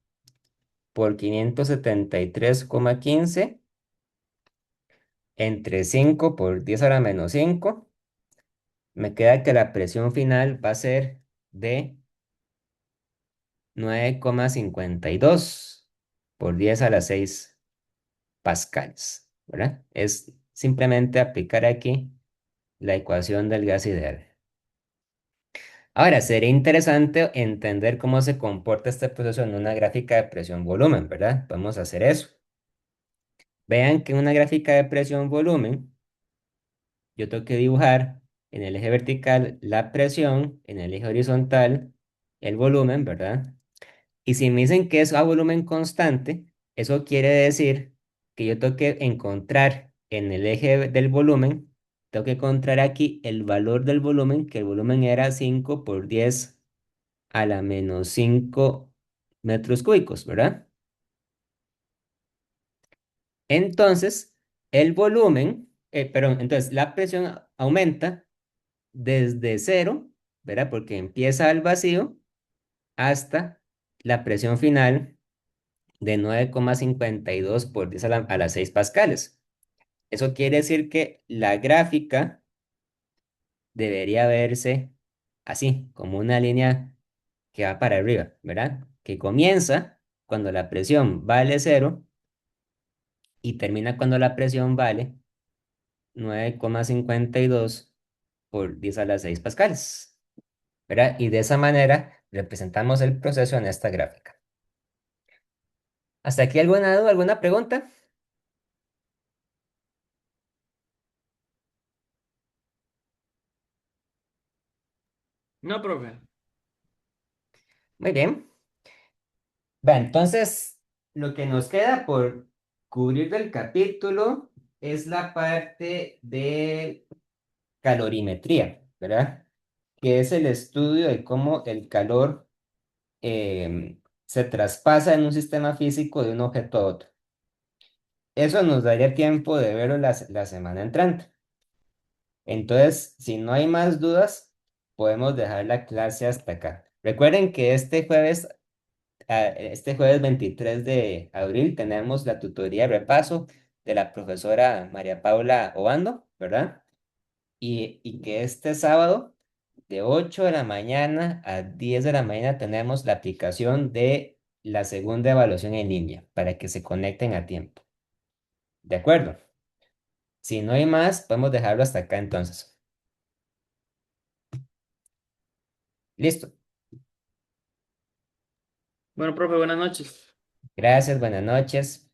por 573,15 entre 5 por 10 a la menos 5. Me queda que la presión final va a ser de 9,52 por 10 a la 6 pascales, ¿verdad? Es simplemente aplicar aquí la ecuación del gas ideal. Ahora, sería interesante entender cómo se comporta este proceso en una gráfica de presión-volumen, ¿verdad? Podemos hacer eso. Vean que en una gráfica de presión-volumen, yo tengo que dibujar en el eje vertical la presión, en el eje horizontal el volumen, ¿verdad? Y si me dicen que es a volumen constante, eso quiere decir que yo tengo que encontrar en el eje del volumen, tengo que encontrar aquí el valor del volumen, que el volumen era 5 por 10 a la menos 5 metros cúbicos, ¿verdad? Entonces, el volumen, perdón, entonces la presión aumenta desde cero, ¿verdad? Porque empieza al vacío hasta la presión final de 9,52 por 10 a las 6 pascales. Eso quiere decir que la gráfica debería verse así, como una línea que va para arriba, ¿verdad? Que comienza cuando la presión vale cero y termina cuando la presión vale 9,52 por 10 a las 6 pascales, ¿verdad? Y de esa manera representamos el proceso en esta gráfica. ¿Hasta aquí alguna duda, alguna pregunta? No, profe. Muy bien. Va, entonces, lo que nos queda por cubrir del capítulo es la parte de calorimetría, ¿verdad? Que es el estudio de cómo el calor se traspasa en un sistema físico de un objeto a otro. Eso nos daría tiempo de verlo la semana entrante. Entonces, si no hay más dudas, podemos dejar la clase hasta acá. Recuerden que este jueves 23 de abril tenemos la tutoría de repaso de la profesora María Paula Obando, ¿verdad? Y que este sábado de 8 de la mañana a 10 de la mañana tenemos la aplicación de la segunda evaluación en línea para que se conecten a tiempo. ¿De acuerdo? Si no hay más, podemos dejarlo hasta acá entonces. Listo. Bueno, profe, buenas noches. Gracias, buenas noches.